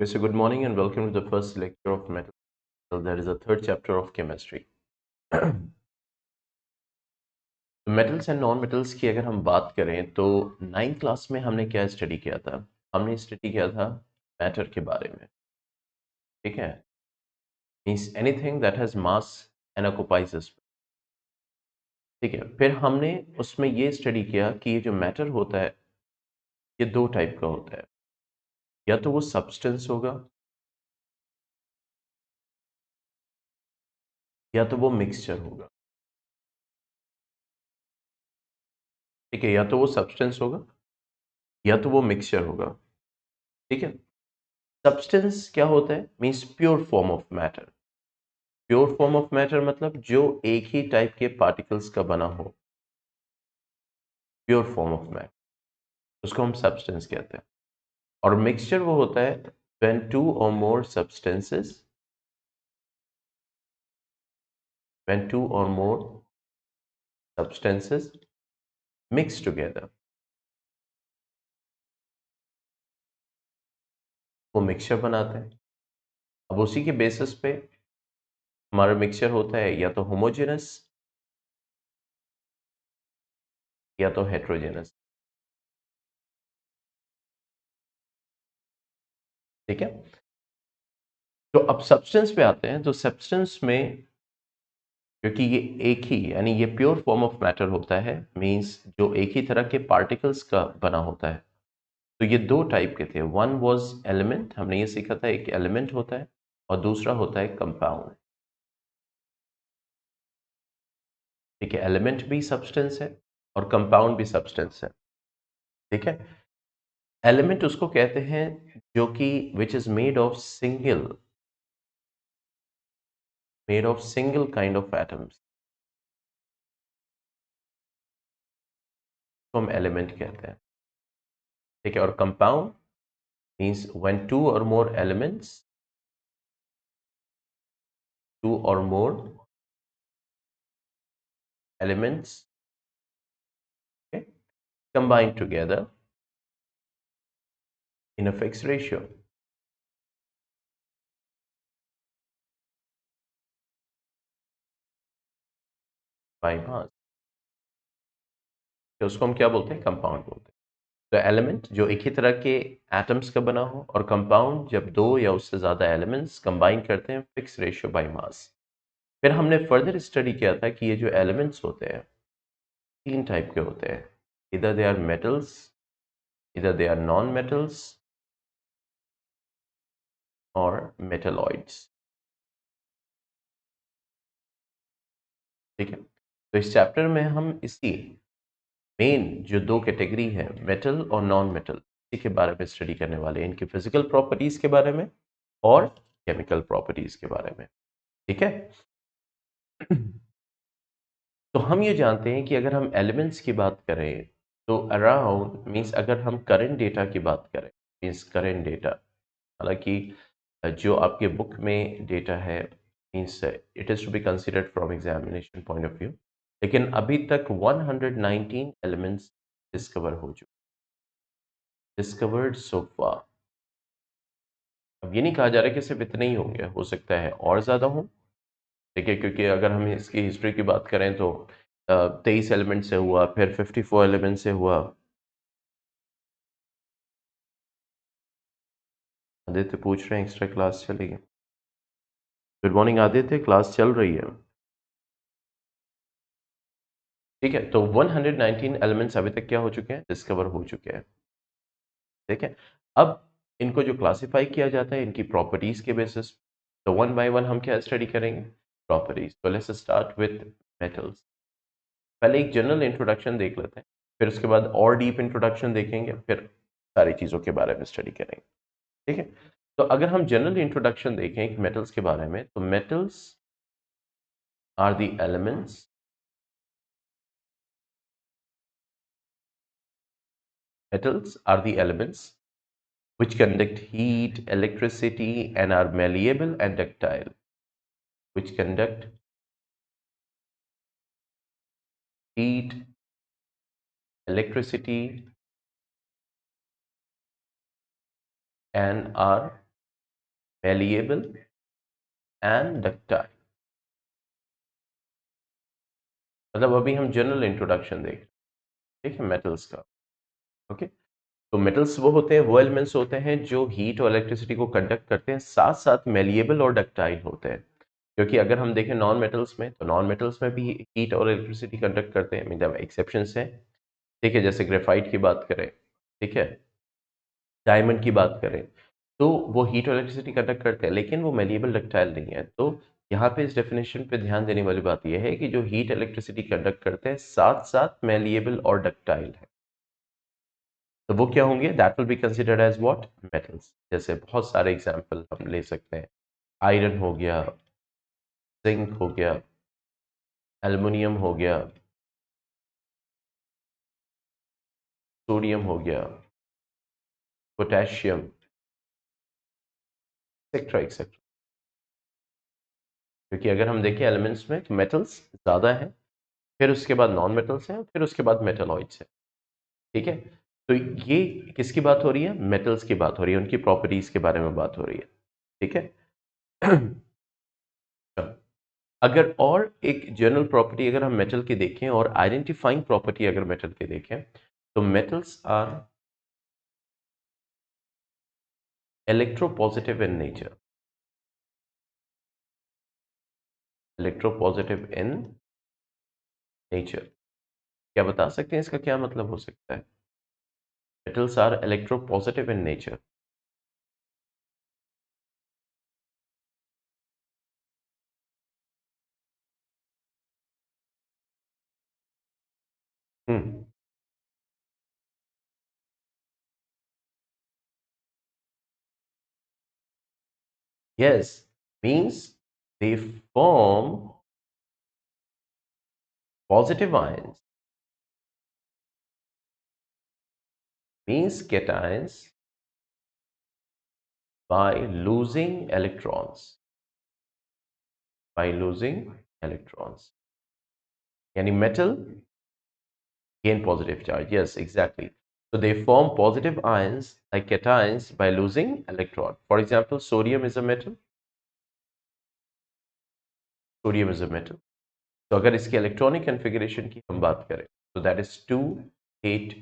So good morning and welcome to the first lecture of metal. That is the third chapter of chemistry. Metals and non metals की अगर हम बात करें तो ninth class में हमने क्या स्टडी किया था? हमने स्टडी किया था मैटर के बारे में। ठीक है, means anything that has mass and occupies space. ठीक है, फिर हमने उसमें ये स्टडी किया कि ये जो मैटर होता है ये दो टाइप का होता है। या तो वो सब्सटेंस होगा या तो वो मिक्सचर होगा। ठीक है, या तो वो सब्सटेंस होगा या तो वो मिक्सचर होगा। ठीक है, सब्सटेंस क्या होता है? Means pure form of matter. Pure form of matter मतलब जो एक ही टाइप के पार्टिकल्स का बना हो, प्योर फॉर्म ऑफ मैटर, उसको हम सब्सटेंस कहते हैं। और मिक्सचर वो होता है व्हेन टू और मोर सब्सटेंसेस, व्हेन टू और मोर सब्सटेंसेस मिक्स टुगेदर, वो मिक्सचर बनाते हैं। अब उसी के बेसिस पे हमारा मिक्सचर होता है या तो होमोजेनस या तो हेट्रोजेनस। ठीक है, तो अब सब्सटेंस पे आते हैं। तो सब्सटेंस में, क्योंकि ये एक ही यानी ये प्योर फॉर्म ऑफ मैटर होता है, मींस जो एक ही तरह के पार्टिकल्स का बना होता है, तो ये दो टाइप के थे। वन वाज एलिमेंट, हमने ये सीखा था, एक एलिमेंट होता है और दूसरा होता है कंपाउंड। ठीक है, एलिमेंट भी सब्सटेंस है और कंपाउंड भी सब्सटेंस है। ठीक है, एलिमेंट उसको कहते हैं जो कि which is made of single kind of atoms, तो हम एलिमेंट कहते हैं। ठीक है, और कंपाउंड मीन्स व्हेन टू और मोर एलिमेंट्स, टू और मोर elements, okay, combined together in a fixed ratio by mass, तो उसको हम क्या बोलते हैं? कंपाउंड बोलते हैं। तो एलिमेंट जो एक ही तरह के एटम्स का बना हो, और कंपाउंड जब दो या उससे ज्यादा एलिमेंट्स कंबाइन करते हैं फिक्स रेशियो बाय मास। फिर हमने फर्दर स्टडी किया था कि ये जो एलिमेंट्स होते हैं तीन टाइप के होते हैं। इधर दे आर मेटल्स, इधर दे आर नॉन मेटल्स और मेटलॉइड्स। ठीक है, तो इस चैप्टर में हम इसी मेन जो दो कैटेगरी है, मेटल और नॉन मेटल, इसी के बारे में स्टडी करने वाले हैं, इनकी फिजिकल प्रॉपर्टीज के बारे में और केमिकल प्रॉपर्टीज के बारे में। ठीक है, तो हम ये जानते हैं कि अगर हम एलिमेंट्स की बात करें तो अराउंड, मीन्स अगर हम करंट डेटा की बात करें, मीन्स करंट डेटा, हालांकि जो आपके बुक में डेटा है, means it is to be considered from examination point of view, लेकिन अभी तक 119 एलिमेंट्स डिस्कवर हो चुके, डिस्कवर्ड सो फार। अब ये नहीं कहा जा रहा कि सिर्फ इतने ही होंगे, हो सकता है और ज़्यादा हो। ठीक है, क्योंकि अगर हम इसकी हिस्ट्री की बात करें तो 23 एलिमेंट से हुआ, फिर 54 एलिमेंट से हुआ। आदित्य पूछ रहे हैं एक्स्ट्रा क्लास चलेगी? गुड मॉर्निंग आदित्य, क्लास चल रही है। ठीक है, तो 119 एलिमेंट्स अभी तक क्या हो चुके हैं? डिस्कवर हो चुके हैं। ठीक है, अब इनको जो क्लासिफाई किया जाता है इनकी प्रॉपर्टीज के बेसिस, तो वन बाय वन हम क्या स्टडी करेंगे? प्रॉपर्टीज। तो लेट्स स्टार्ट विथ मेटल्स। पहले एक जनरल इंट्रोडक्शन देख लेते हैं, फिर उसके बाद और डीप इंट्रोडक्शन देखेंगे, फिर सारी चीज़ों के बारे में स्टडी करेंगे। ठीक है, तो अगर हम जनरल इंट्रोडक्शन देखें मेटल्स के बारे में, तो metals are the elements, metals are the elements which conduct heat, electricity, and are malleable and ductile, which conduct heat, electricity, and are malleable and ductile. मतलब अभी हम जनरल इंट्रोडक्शन देख रहे हैं, ठीक है, मेटल्स का। ओके, तो मेटल्स वो होते हैं, वो एलिमेंट्स होते हैं जो हीट और इलेक्ट्रिसिटी को कंडक्ट करते हैं, साथ साथ मेलिएबल और डक्टाइल होते हैं। क्योंकि अगर हम देखें नॉन मेटल्स में, तो नॉन मेटल्स में भी हीट और इलेक्ट्रिसिटी कंडक्ट करते हैं, मतलब एक्सेप्शंस हैं, ठीक है, जैसे ग्रेफाइट की बात करें, ठीक है, डायमंड की बात करें, तो वो हीट और इलेक्ट्रिसिटी कंडक्ट करते हैं, लेकिन वो मेलिएबल डक्टाइल नहीं है। तो यहाँ पे इस डेफिनेशन पे ध्यान देने वाली बात यह है कि जो हीट इलेक्ट्रिसिटी कंडक्ट करते हैं साथ साथ मेलिएबल और डक्टाइल है, तो वो क्या होंगे, that will be considered as what, metals. जैसे बहुत सारे एग्जांपल हम ले सकते हैं, आयरन हो गया, जिंक हो गया, एल्युमिनियम हो गया, सोडियम हो गया, पोटेशियम, एक्सेट्रा एक्सेट्रा। क्योंकि अगर हम देखें एलिमेंट्स में तो मेटल्स ज़्यादा हैं, फिर उसके बाद नॉन मेटल्स हैं, फिर उसके बाद मेटलॉइड्स हैं, ठीक है। तो ये किसकी बात हो रही है, मेटल्स की बात हो रही है, उनकी प्रॉपर्टीज के बारे में बात हो रही है, ठीक है। अगर और एक जनरल प्रॉपर्टी अगर हम मेटल की देखें और आइडेंटिफाइंग प्रॉपर्टी अगर मेटल की देखें, तो metals are electropositive in nature. Electropositive in nature, क्या बता सकते हैं इसका क्या मतलब हो सकता है? Metals are electropositive in nature. Hmm, yes, means they form positive ions, means cations by losing electrons, by losing electrons, यानी metal gain positive charge, yes exactly. So they form positive ions like cations by losing electron. For example, sodium is a metal, sodium is a metal. तो अगर इसके electronic configuration की हम बात करें, तो that is 2 8,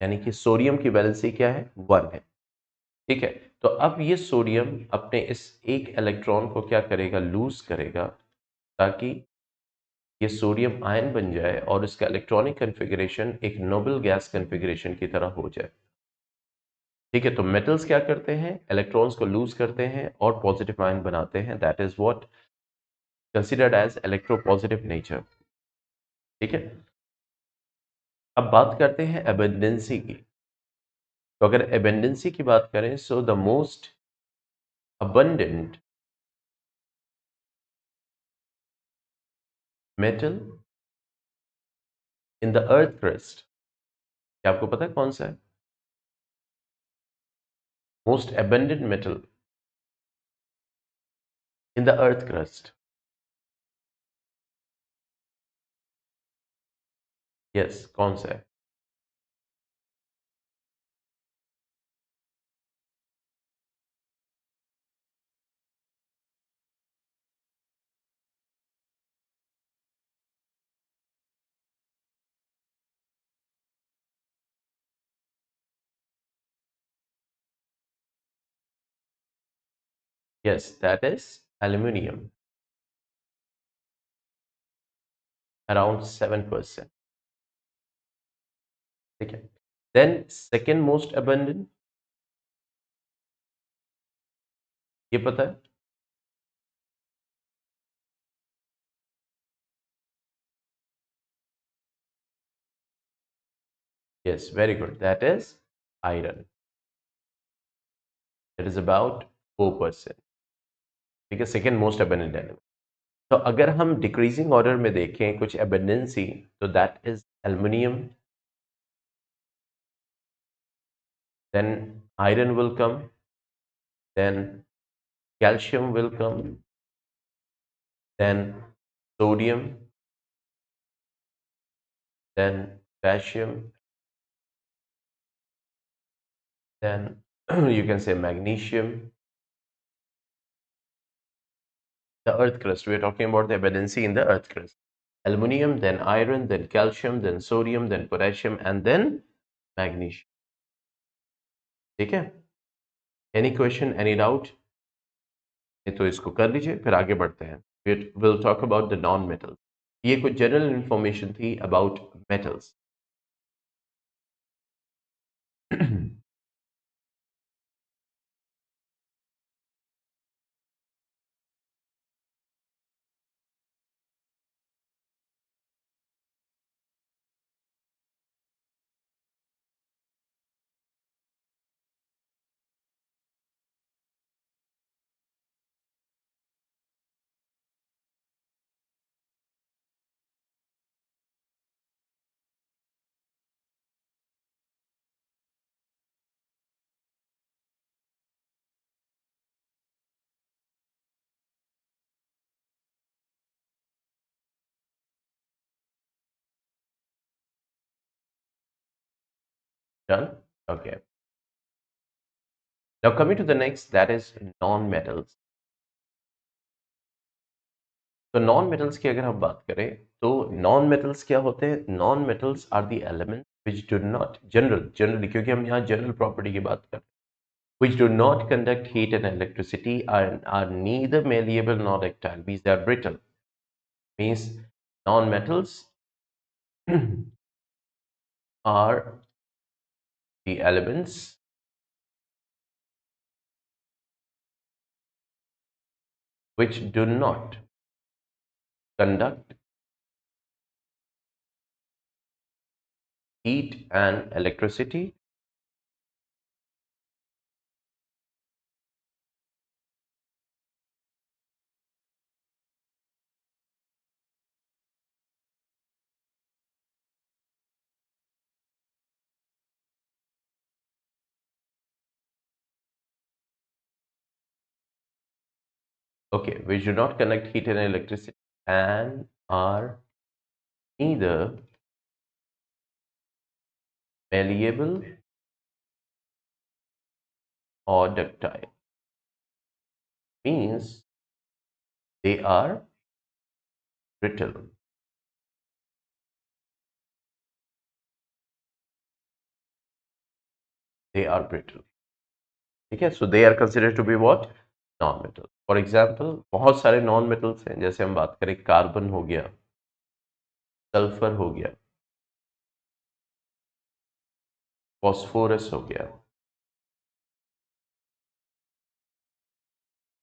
यानी कि सोडियम की वैलेंसी क्या है, 1 है, ठीक है। तो अब ये सोडियम अपने इस एक इलेक्ट्रॉन को क्या करेगा, लूज करेगा, ताकि ये सोडियम आयन बन जाए और इसका इलेक्ट्रॉनिक कन्फिग्रेशन एक नोबल गैस कन्फिग्रेशन की तरह हो जाए, ठीक है। तो मेटल्स क्या करते हैं, इलेक्ट्रॉन्स को लूज करते हैं और पॉजिटिव आयन बनाते हैं, that is what considered as electropositive nature, ठीक है। अब बात करते हैं एबंडेंसी की। तो अगर एबंडेंसी की बात करें, so the most abundant metal in the earth crust, क्या आपको पता है कौन सा है most abundant metal in the earth crust? Yes, कौन सा है? Yes, that is aluminium, around 7%, ठीक है। देन सेकेंड मोस्ट abundant, ये पता है? Yes, very good, that is iron, it is about 4%, ठीक है, सेकेंड मोस्ट abundant एलिमेंट। तो अगर हम डिक्रीजिंग ऑर्डर में देखें कुछ एबंडेंसी, तो that is aluminium, then iron will come, then calcium will come, then sodium, then potassium, then you can say magnesium, The earth crust. We are talking about the abundancy in the earth crust. Aluminium, then iron, then calcium, then sodium, then potassium, and then magnesium. ठीक है? Any question, any doubt? नहीं तो इसको कर लीजिए, फिर आगे बढ़ते हैं. We'll talk about the non-metals. ये कुछ जनरल इंफॉर्मेशन थी about metals. Done? Okay. Now coming to the next, that is non-metals. तो नॉन मेटल्स की अगर हम बात करें तो नॉन मेटल्स क्या होते हैं? Non metals are the element which do not generally, क्योंकि हम यहाँ जनरल प्रॉपर्टी की बात कर रहे हैं, which do not conduct heat and electricity are neither malleable nor ductile, means they are brittle. Means non-metals are the elements which do not conduct heat and electricity okay, which do not conduct heat and electricity and are neither malleable or ductile. Means they are brittle. They are brittle. ठीक है, so they are considered to be what? Non-metal. For example, बहुत सारे non metals हैं, जैसे हम बात करें carbon हो गया, सल्फर हो गया, फॉस्फोरस हो गया,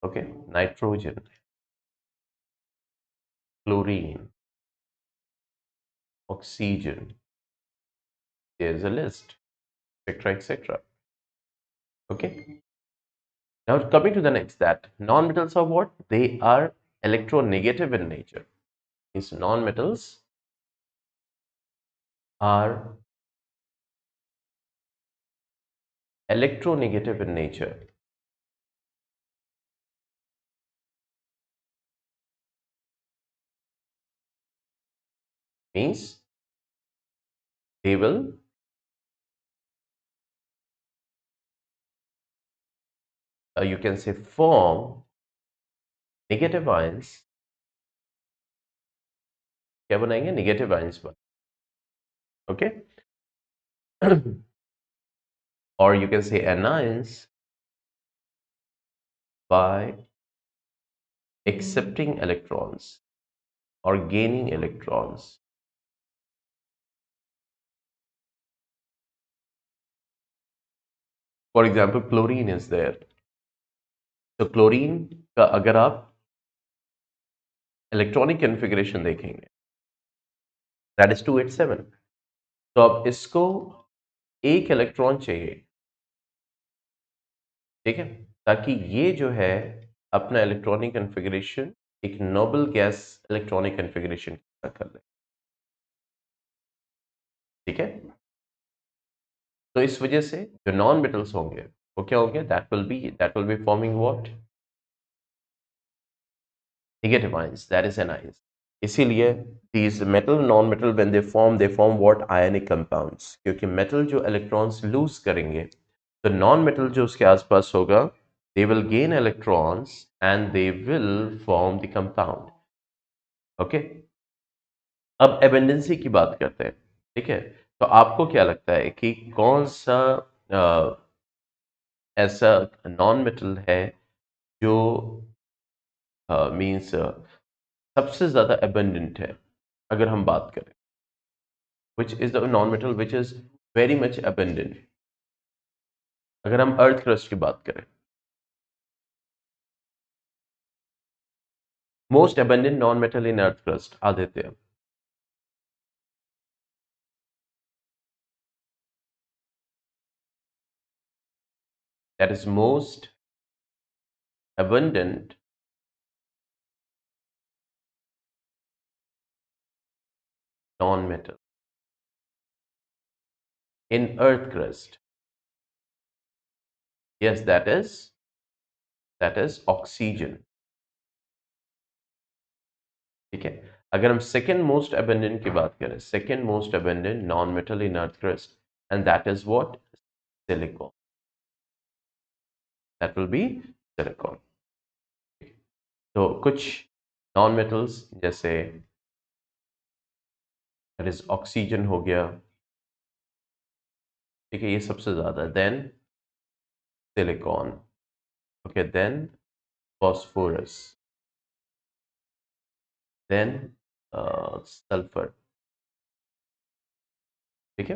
okay, nitrogen, chlorine, oxygen, there's a list, etc., etc. Okay. Now coming to the next, that non-metals are what? They are electronegative in nature. These non-metals are electronegative in nature. Means they will you can say form negative ions. क्या बनाएंगे? Negative ions बन. Okay. Or you can say anions by accepting electrons or gaining electrons. For example, chlorine is there. तो chlorine का अगर आप electronic configuration देखेंगे, that is 287. तो अब इसको एक इलेक्ट्रॉन चाहिए, ठीक है, ताकि ये जो है अपना इलेक्ट्रॉनिक कन्फिग्रेशन एक नोबल गैस इलेक्ट्रॉनिक कन्फिग्रेशन कर ले. ठीक है, तो इस वजह से जो नॉन मेटल्स होंगे वो क्या होंगे? That will be forming what? Negative ions, that is anions. इसीलिए these metal non metal when they form what? Ionic compounds. क्योंकि metal जो electrons lose करेंगे तो non metal जो उसके आसपास होगा they will gain electrons and they will form the compound. Okay, अब एबेंडेंसी की बात करते हैं। ठीक है, तो आपको क्या लगता है कि कौन सा ऐसा नॉन मेटल है जो मींस सबसे ज्यादा एबेंडेंट है, अगर हम बात करें, which is the non metal which is very much abandoned, अगर हम अर्थ क्रस्ट की बात करें। Most abundant non metal in earth crust, Aditya. That is most abundant non-metal in earth crust. Yes, that is oxygen. ठीक है, अगर हम second most abundant की बात करें, second most abundant non metal in earth crust, and that is what? Silicon. That will be silicon. तो कुछ non metals जैसे that is ऑक्सीजन हो गया, ठीक है, ये सबसे ज्यादा, then silicon, okay, then phosphorus, then sulphur. ठीक है,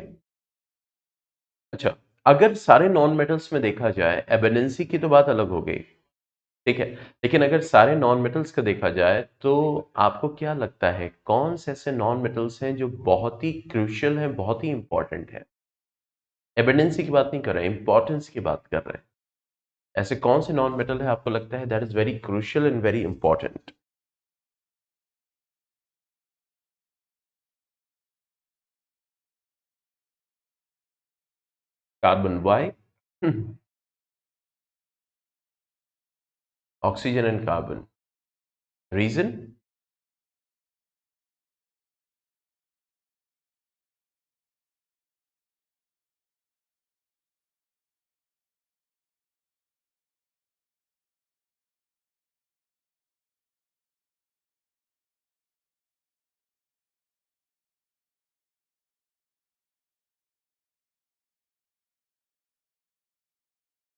अच्छा, अगर सारे नॉन मेटल्स में देखा जाए, एबेंडेंसी की तो बात अलग हो गई, ठीक है, लेकिन अगर सारे नॉन मेटल्स का देखा जाए तो आपको क्या लगता है कौन से ऐसे नॉन मेटल्स हैं जो बहुत ही क्रूशियल हैं, बहुत ही इंपॉर्टेंट है? एबेंडेंसी की बात नहीं कर रहे, इंपॉर्टेंस की बात कर रहे हैं। ऐसे कौन से नॉन मेटल है आपको लगता है that is very crucial and very important? Carbon, why? Oxygen and carbon, reason?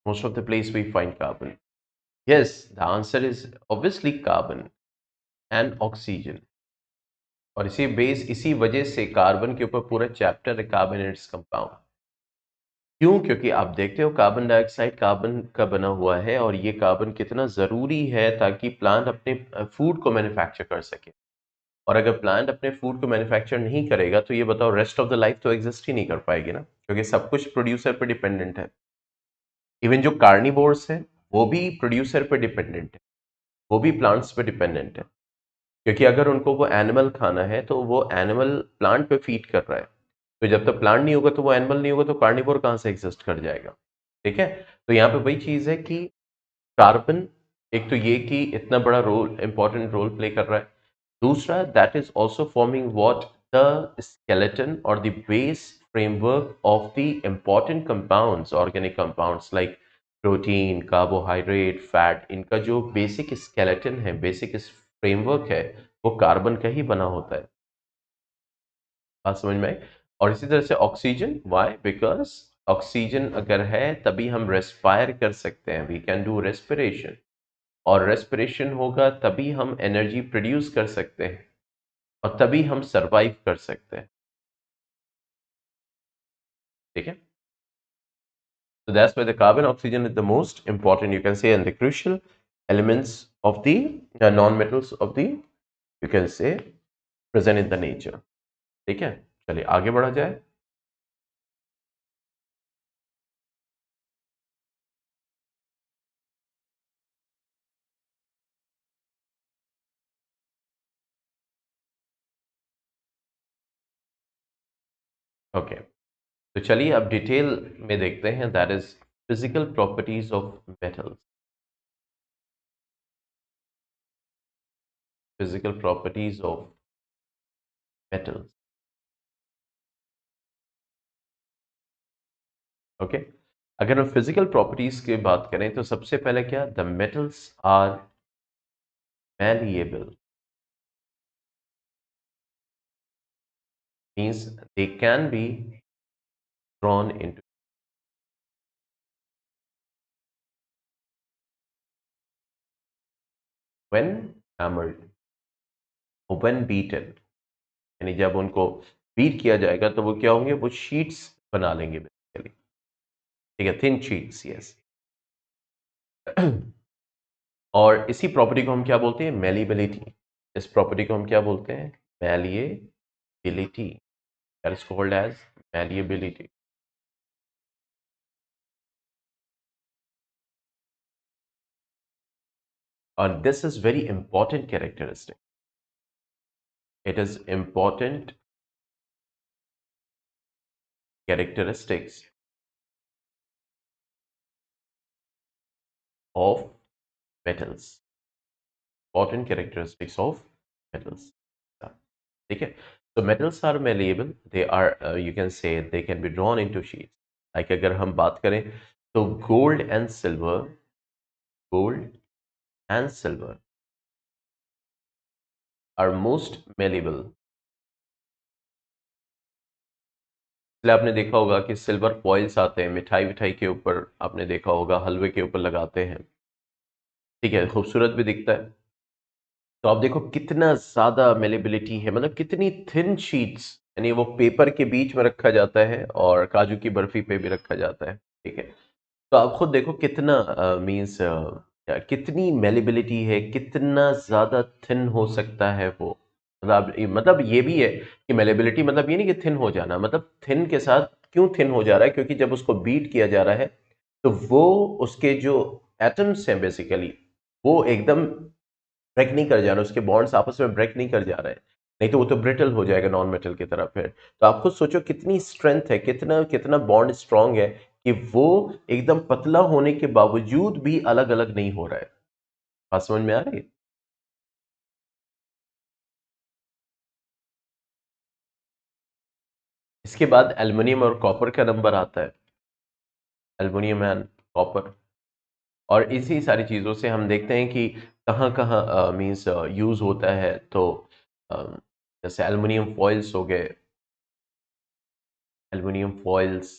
Most of the place we find carbon. Yes, the answer is obviously carbon and oxygen. और इसी वजह से कार्बन के ऊपर पूरा चैप्टर है, कार्बन एंड इट्स कंपाउंड। क्यों? क्योंकि आप देखते हो कार्बन डाइऑक्साइड कार्बन का बना हुआ है, और ये कार्बन कितना ज़रूरी है ताकि प्लांट अपने फूड को मैन्युफैक्चर कर सके। और अगर प्लांट अपने फूड को मैन्युफैक्चर नहीं करेगा तो ये बताओ रेस्ट ऑफ द लाइफ तो एग्जिस्ट ही नहीं कर पाएगी ना, क्योंकि सब कुछ प्रोड्यूसर पर डिपेंडेंट है। इवन जो कार्निवोर्स है वो भी प्रोड्यूसर पर डिपेंडेंट है, वो भी प्लांट्स पर डिपेंडेंट है, क्योंकि अगर उनको वो एनिमल खाना है तो वो एनिमल प्लांट पे फीड कर रहा है। तो जब तक प्लांट नहीं होगा तो वो एनिमल नहीं होगा, तो कार्निवोर कहाँ से एग्जिस्ट कर जाएगा? ठीक है, तो यहाँ पे वही चीज है कि कार्बन, एक तो ये कि इतना बड़ा रोल, इंपॉर्टेंट रोल प्ले कर रहा है। दूसरा, that is also forming what, the skeleton or the base framework of the important compounds, organic compounds like protein, carbohydrate, fat, इनका जो बेसिक स्केलेटन है, बेसिक फ्रेमवर्क है, वो कार्बन का ही बना होता है। बात समझ में आई? और इसी तरह से ऑक्सीजन, वाई? बिकॉज ऑक्सीजन अगर है तभी हम रेस्पायर कर सकते हैं, वी कैन डू रेस्पिरेशन, और रेस्पिरेशन होगा तभी हम एनर्जी प्रोड्यूस कर सकते हैं, और तभी हम सरवाइव कर सकते हैं। ठीक है, so that's why the carbon oxygen is the most important, you can say, and the crucial elements of the non-metals of the, you can say, present in the nature. ठीक है, चलिए आगे बढ़ा जाए। ओके, तो चलिए अब डिटेल में देखते हैं, that is physical properties of metals. Physical properties of metals. Okay, अगर हम फिजिकल प्रॉपर्टीज की बात करें तो सबसे पहले क्या, the metals are malleable, means they can be drawn into when hammered or when beaten, यानी जब उनको बीट किया जाएगा तो वो क्या होंगे, वो शीट्स बना लेंगे बेसिकली। ठीक है, थिन शीट्स, यस। और इसी प्रॉपर्टी को हम क्या बोलते हैं, मेलिबिलिटी। इस प्रॉपर्टी को हम क्या बोलते हैं, malleability, that is called as malleability. और this is very important characteristic, it is important characteristics of metals, important characteristics of metals. ठीक है, so metals are malleable, they are you can say they can be drawn into sheets, like अगर हम बात करें तो gold and silver are most malleable। इसलिए आपने देखा होगा कि सिल्वर फॉइल्स आते हैं मिठाई विठाई के ऊपर, आपने देखा होगा हलवे के ऊपर लगाते हैं। ठीक है, खूबसूरत भी दिखता है। तो आप देखो कितना ज्यादा मेलेबिलिटी है, मतलब कितनी थिन शीट्स, यानी वो पेपर के बीच में रखा जाता है और काजू की बर्फी पे भी रखा जाता है। ठीक है, तो आप खुद देखो कितना मीन्स कितनी मेलेबिलिटी है, कितना ज्यादा थिन हो सकता है वो। मतलब ये भी है कि मेलेबिलिटी मतलब ये नहीं कि थिन हो जाना, मतलब थिन के साथ क्यों थिन हो जा रहा है, क्योंकि जब उसको बीट किया जा रहा है तो वो उसके जो एटम्स हैं बेसिकली वो एकदम ब्रेक नहीं कर जा रहे, उसके बॉन्ड्स आपस में ब्रेक नहीं कर जा रहे हैं, नहीं तो वो तो ब्रिटल हो जाएगा नॉन मेटल की तरह फिर। तो आप खुद सोचो कितनी स्ट्रेंथ है, कितना कितना बॉन्ड स्ट्रांग है कि वो एकदम पतला होने के बावजूद भी अलग अलग नहीं हो रहा है। बात समझ में आ रही है? इसके बाद एल्युमिनियम और कॉपर का नंबर आता है, एल्युमिनियम एंड कॉपर। और इसी सारी चीज़ों से हम देखते हैं कि कहाँ कहाँ मीन्स यूज़ होता है। तो अ, जैसे एल्युमिनियम फॉइल्स हो गए, एल्युमिनियम फॉइल्स,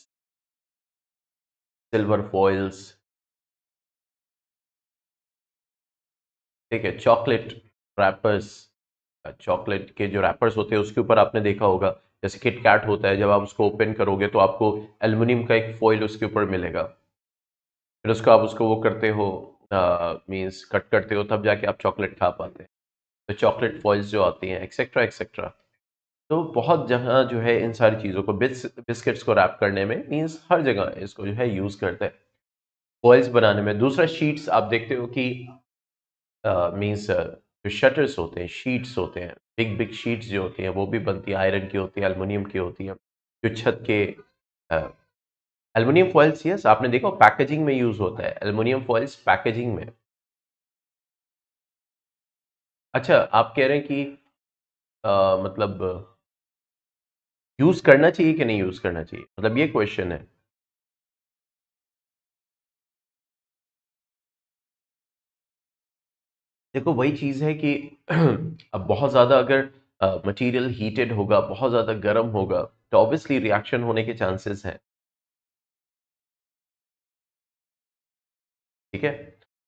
सिल्वर फॉइल्स। ठीक है, चॉकलेट रैपर्स, चॉकलेट के जो रैपर्स होते हैं उसके ऊपर आपने देखा होगा, जैसे किट कैट होता है, जब आप उसको ओपन करोगे तो आपको एल्युमिनियम का एक फॉइल उसके ऊपर मिलेगा, फिर उसको आप उसको वो करते हो, मीन्स कट करते हो, तब जाके आप चॉकलेट खा पाते हैं। तो चॉकलेट फॉइल्स जो आती हैं, एक्सेट्रा एक्सेट्रा। तो बहुत जगह जो है इन सारी चीज़ों को बिस्किट्स को रैप करने में, मीन्स हर जगह इसको जो है यूज़ करते हैं, फॉइल्स बनाने में। दूसरा शीट्स आप देखते हो कि मीन्स जो शटर्स होते हैं, शीट्स होते हैं, बिग बिग शीट्स जो होती हैं वो भी बनती है, आयरन की होती है, एल्युमिनियम की होती है, जो छत के एल्युमिनियम फॉइल्स, यस आपने देखा पैकेजिंग में यूज होता है, एल्युमिनियम फॉइल्स पैकेजिंग में। अच्छा, आप कह रहे हैं कि मतलब यूज करना चाहिए कि नहीं यूज करना चाहिए, मतलब ये क्वेश्चन है। देखो वही चीज है कि अब बहुत ज्यादा अगर मटेरियल हीटेड होगा, बहुत ज्यादा गर्म होगा, तो ऑब्वियसली रिएक्शन होने के चांसेस हैं। ठीक है,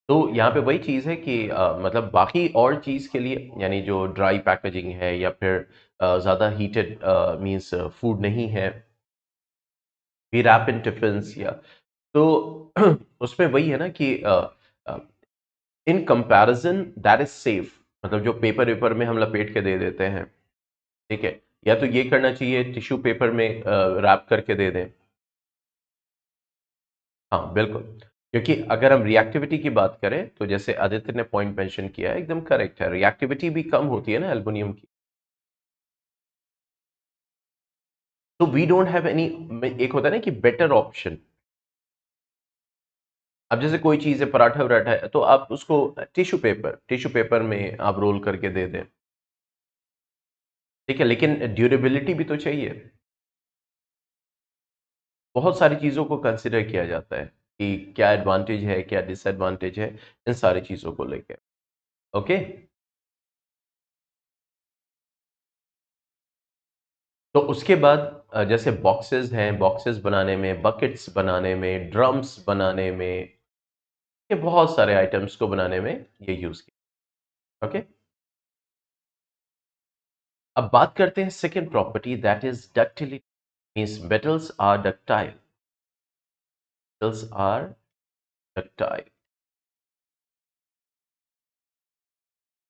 तो यहाँ पे वही चीज़ है कि मतलब बाकी और चीज़ के लिए, यानी जो ड्राई पैकेजिंग है या फिर ज़्यादा हीटेड मीन्स फूड नहीं है, वी रैप इन टिफिन्स या, तो उसमें वही है ना कि in comparison that is safe, मतलब जो पेपर वेपर में हम लपेट के दे देते हैं। ठीक है, या तो ये करना चाहिए टिश्यू पेपर में रैप करके दे दें। हाँ बिल्कुल, क्योंकि अगर हम रिएक्टिविटी की बात करें तो जैसे आदित्य ने पॉइंट मेंशन किया है, एकदम करेक्ट है, रिएक्टिविटी भी कम होती है ना एल्युमिनियम की। तो वी डोंट हैव एनी, एक होता है ना कि बेटर ऑप्शन। अब जैसे कोई चीज़ है, पराठा वराठा है, तो आप उसको टिश्यू पेपर में आप रोल करके दे दें। ठीक है, लेकिन ड्यूरेबिलिटी भी तो चाहिए। बहुत सारी चीज़ों को कंसिडर किया जाता है कि क्या एडवांटेज है, क्या डिसएडवांटेज है, इन सारी चीज़ों को लेकर। ओके। तो उसके बाद जैसे बॉक्सेस हैं, बॉक्सेस बनाने में, बकेट्स बनाने में, ड्रम्स बनाने में, ये बहुत सारे आइटम्स को बनाने में ये यूज़ किया। ओके। अब बात करते हैं second property, that is ductility. Means metals are ductile. Metals are ductile.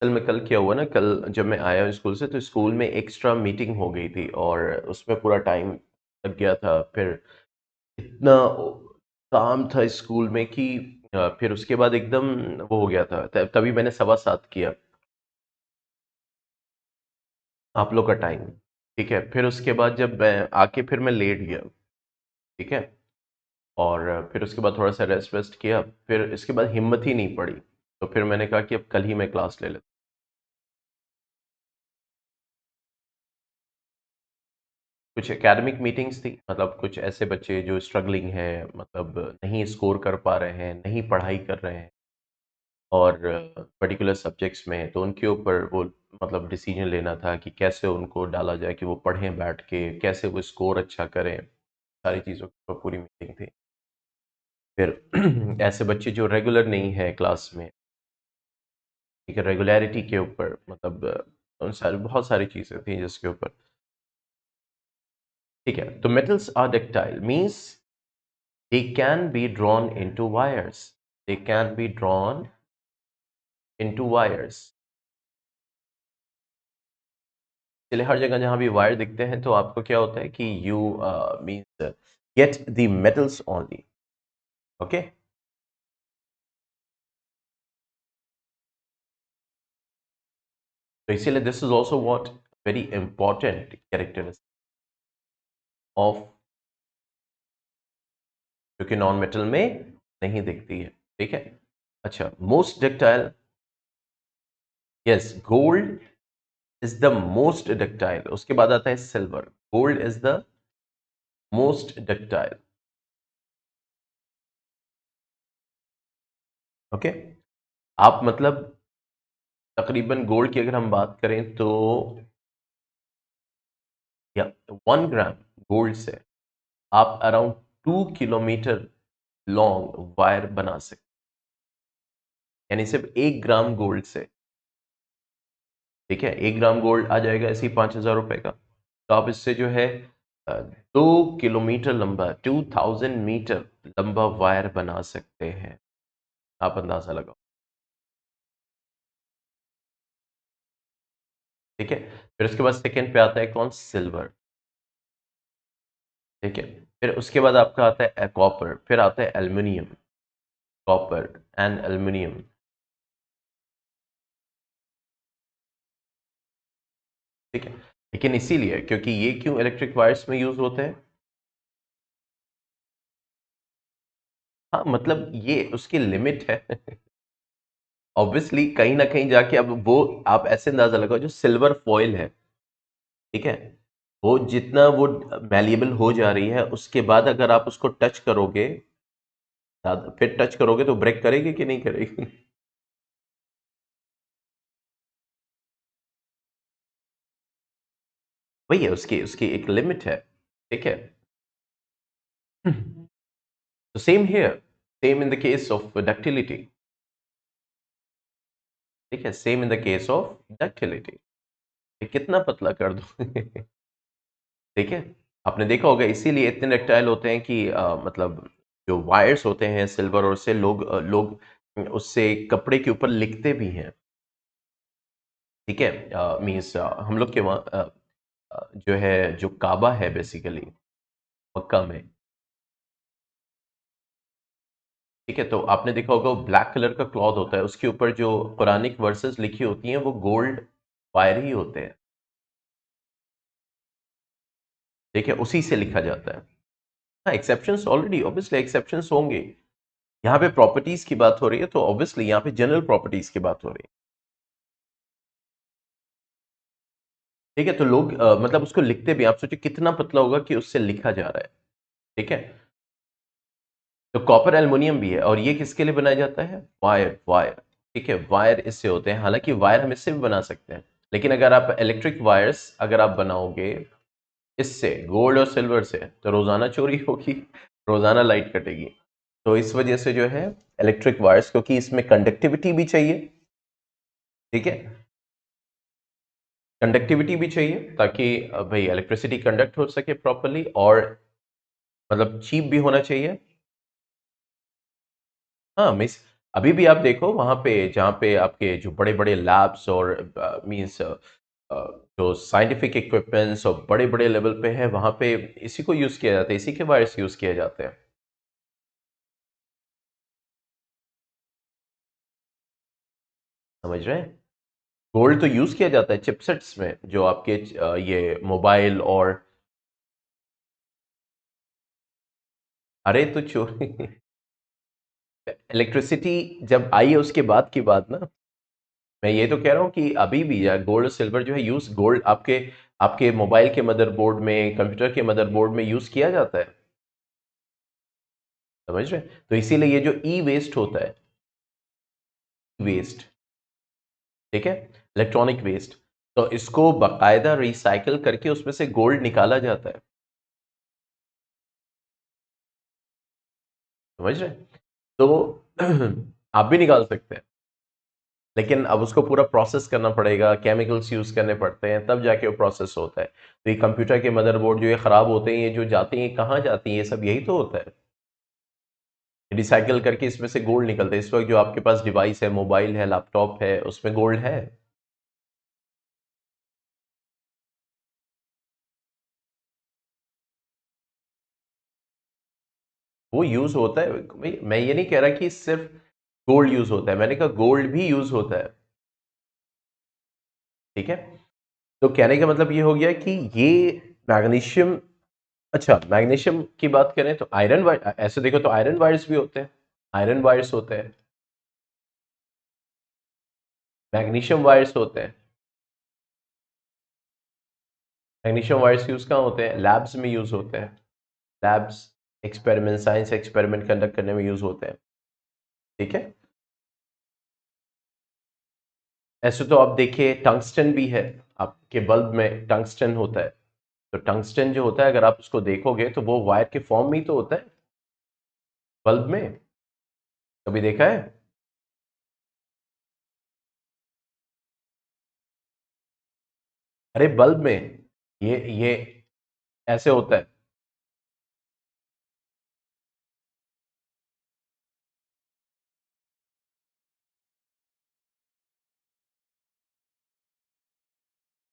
कल में कल क्या हुआ ना, कल जब मैं आया स्कूल से तो स्कूल में एक्स्ट्रा मीटिंग हो गई थी और उसमें पूरा टाइम लग गया था। फिर इतना काम था स्कूल में कि फिर उसके बाद एकदम वो हो गया था, तभी मैंने 7:15 किया आप लोग का टाइम। ठीक है, फिर उसके बाद जब मैं आके फिर मैं लेट गया। ठीक है। और फिर उसके बाद थोड़ा सा रेस्ट वेस्ट किया, फिर इसके बाद हिम्मत ही नहीं पड़ी, तो फिर मैंने कहा कि अब कल ही मैं क्लास ले लेता। कुछ एकेडमिक मीटिंग्स थी, मतलब कुछ ऐसे बच्चे जो स्ट्रगलिंग हैं, मतलब नहीं स्कोर कर पा रहे हैं, नहीं पढ़ाई कर रहे हैं और पर्टिकुलर सब्जेक्ट्स में, तो उनके ऊपर वो मतलब डिसीजन लेना था कि कैसे उनको डाला जाए कि वो पढ़ें बैठ के, कैसे वो स्कोर अच्छा करें, सारी चीज़ों की पूरी मीटिंग थी। फिर ऐसे बच्चे जो रेगुलर नहीं है क्लास में, ठीक है, रेगुलरिटी के ऊपर, मतलब उन सारी बहुत सारी चीज़ें थी जिसके ऊपर। ठीक है, तो metals are ductile means they can be drawn into wires, they can be drawn into wires। चलिए, हर जगह जहां भी वायर दिखते हैं तो आपको क्या होता है कि you means get the metals only. Okay. तो इसीलिए this is also what very important characteristic of, जो कि नॉन मेटल में नहीं दिखती है। ठीक है। अच्छा, most ductile, yes, gold is the most ductile. उसके बाद आता है silver. Gold is the most ductile. Okay. आप मतलब तकरीबन गोल्ड की अगर हम बात करें तो या 1 ग्राम गोल्ड से आप अराउंड 2 किलोमीटर लॉन्ग वायर बना सकते, यानी सिर्फ 1 ग्राम गोल्ड से। ठीक है, 1 ग्राम गोल्ड आ जाएगा ऐसे ही 5,000 रुपए का। तो आप इससे जो है 2 किलोमीटर लंबा, 2,000 मीटर लंबा वायर बना सकते हैं। आप अंदाजा लगाओ। ठीक है। फिर उसके बाद सेकंड पे आता है कौन, सिल्वर। ठीक है। फिर उसके बाद आपका आता है कॉपर, फिर आता है एल्युमिनियम। Copper and aluminium. ठीक है। लेकिन इसीलिए, क्योंकि ये क्यों इलेक्ट्रिक वायर्स में यूज होते हैं। हाँ, मतलब ये उसकी लिमिट है। ऑब्वियसली कहीं ना कहीं जाके, अब वो आप ऐसे अंदाजा लगाओ, जो सिल्वर फॉइल है, ठीक है, वो जितना वो मैलिएबल हो जा रही है, उसके बाद अगर आप उसको टच करोगे, फिर टच करोगे तो ब्रेक करेगी कि नहीं करेगी। वही है, उसकी उसकी एक लिमिट है। ठीक है। तो same here, same in the case of ductility. ठीक है, same in the case of ductility. कितना पतला कर दो। ठीक है। आपने देखा होगा, इसीलिए इतने डक्टाइल होते हैं कि मतलब जो वायर्स होते हैं सिल्वर, और से लोग उससे कपड़े के ऊपर लिखते भी हैं। ठीक है। मीन्स हम लोग के वहाँ जो है, जो काबा है बेसिकली मक्का में। ठीक है, तो आपने देखा होगा वो ब्लैक कलर का क्लॉथ होता है, उसके ऊपर जो कुरानिक वर्सेस लिखी होती हैं वो गोल्ड वायर ही होते हैं। ठीक है, उसी से लिखा जाता है। हाँ, एक्सेप्शंस ऑलरेडी ऑब्वियसली एक्सेप्शंस होंगे। यहाँ पे प्रॉपर्टीज की बात हो रही है, तो ऑब्वियसली यहाँ पे जनरल प्रॉपर्टीज की बात हो रही है। ठीक है, तो लोग मतलब उसको लिखते भी, आप सोचिए कितना पतला होगा कि उससे लिखा जा रहा है। ठीक है। तो कॉपर एल्युमिनियम भी है, और ये किसके लिए बनाया जाता है? Wire, wire. ठीक है, वायर इससे होते हैं। हालांकि वायर हम इससे भी बना सकते हैं, लेकिन अगर आप इलेक्ट्रिक वायर्स अगर आप बनाओगे इससे, गोल्ड और सिल्वर से, तो रोजाना चोरी होगी, रोजाना लाइट कटेगी। तो इस वजह से जो है इलेक्ट्रिक वायर्स, क्योंकि इसमें कंडक्टिविटी भी चाहिए। ठीक है, कंडक्टिविटी भी चाहिए ताकि भाई इलेक्ट्रिसिटी कंडक्ट हो सके प्रॉपरली, और मतलब चीप भी होना चाहिए। हाँ मिस, अभी भी आप देखो वहां पे जहाँ पे आपके जो बड़े बड़े लैब्स और मीन्स जो साइंटिफिक इक्विपमेंट्स और बड़े बड़े लेवल पे है, वहां पे इसी को यूज किया जाता है, इसी के वायर्स यूज किए जाते हैं। समझ रहे हैं? गोल्ड तो यूज किया जाता है चिपसेट्स में, जो आपके ये मोबाइल और, अरे तो चोरी इलेक्ट्रिसिटी जब आई है उसके बाद की बात ना। मैं ये तो कह रहा हूँ कि अभी भी यार गोल्ड और सिल्वर जो है यूज, गोल्ड आपके आपके मोबाइल के मदरबोर्ड में, कंप्यूटर के मदरबोर्ड में यूज किया जाता है। समझ रहे हैं? तो इसीलिए ये जो ई वेस्ट होता है, वेस्ट, ठीक है, इलेक्ट्रॉनिक वेस्ट, तो इसको बाकायदा रिसाइकल करके उसमें से गोल्ड निकाला जाता है। समझ रहे हैं? तो आप भी निकाल सकते हैं, लेकिन अब उसको पूरा प्रोसेस करना पड़ेगा, केमिकल्स यूज करने पड़ते हैं, तब जाके वो प्रोसेस होता है। तो ये कंप्यूटर के मदरबोर्ड जो ये खराब होते हैं, ये जो जाते हैं, ये कहाँ जाती हैं? ये सब यही तो होता है, रिसाइकल करके इसमें से गोल्ड निकलता है। इस वक्त जो आपके पास डिवाइस है, मोबाइल है, लैपटॉप है, उसमें गोल्ड है। वो यूज होता है भाई, मैं ये नहीं कह रहा कि सिर्फ गोल्ड यूज होता है, मैंने कहा गोल्ड भी यूज होता है। ठीक है, तो कहने का मतलब ये हो गया कि ये मैग्नीशियम, अच्छा मैग्नीशियम की बात करें तो आयरन वायर, ऐसे देखो तो आयरन वायर्स भी होते हैं, आयरन वायर्स होते हैं, मैग्नीशियम वायर्स होते हैं। मैग्नीशियम वायर्स यूज कहाँ होते हैं? लैब्स में यूज होते हैं। Labs, experiment, science experiment conduct करने में यूज होते हैं। ठीक है, ऐसे तो आप देखिए टंगस्टन भी है, आपके बल्ब में टंगस्टन होता है। तो टंगस्टन जो होता है, अगर आप उसको देखोगे तो वो वायर के फॉर्म में ही तो होता है बल्ब में। कभी देखा है? अरे बल्ब में ये ऐसे होता है,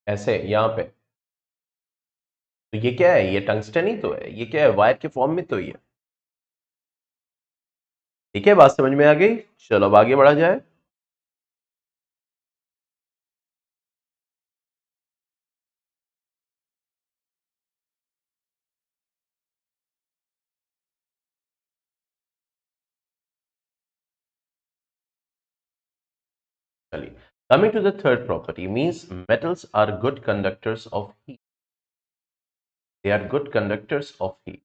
ऐसे यहाँ पे। तो ये क्या है? ये टंगस्टन ही तो है। ये क्या है? वायर के फॉर्म में तो ही है। ठीक है, बात समझ में आ गई? चलो अब आगे बढ़ा जाए। चलिए, coming to the third property means metals are good conductors of heat. They are good conductors of heat.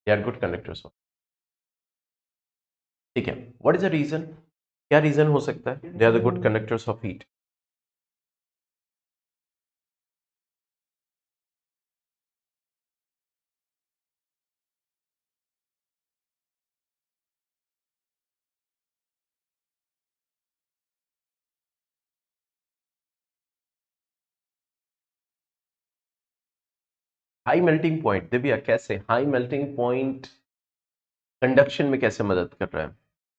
They are good conductors of, ठीक है, what is the reason? क्या रीजन हो सकता है they are the good conductors of heat? High melting point, Divya कैसे high melting point conduction में कैसे मदद कर रहा है?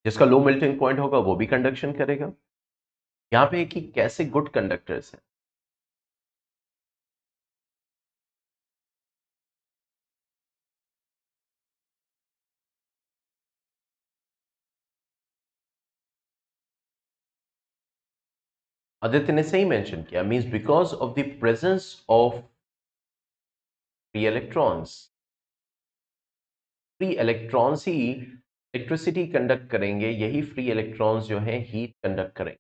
जिसका लो मेल्टिंग पॉइंट होगा वो भी कंडक्शन करेगा। यहाँ पे कि कैसे गुड कंडक्टर्स हैं। आदित्य ने सही मेंशन किया, means because of the presence of free electrons. Free electrons he electricity conduct करेंगे, यही फ्री इलेक्ट्रॉन्स जो हैं हीट कंडक्ट करेंगे।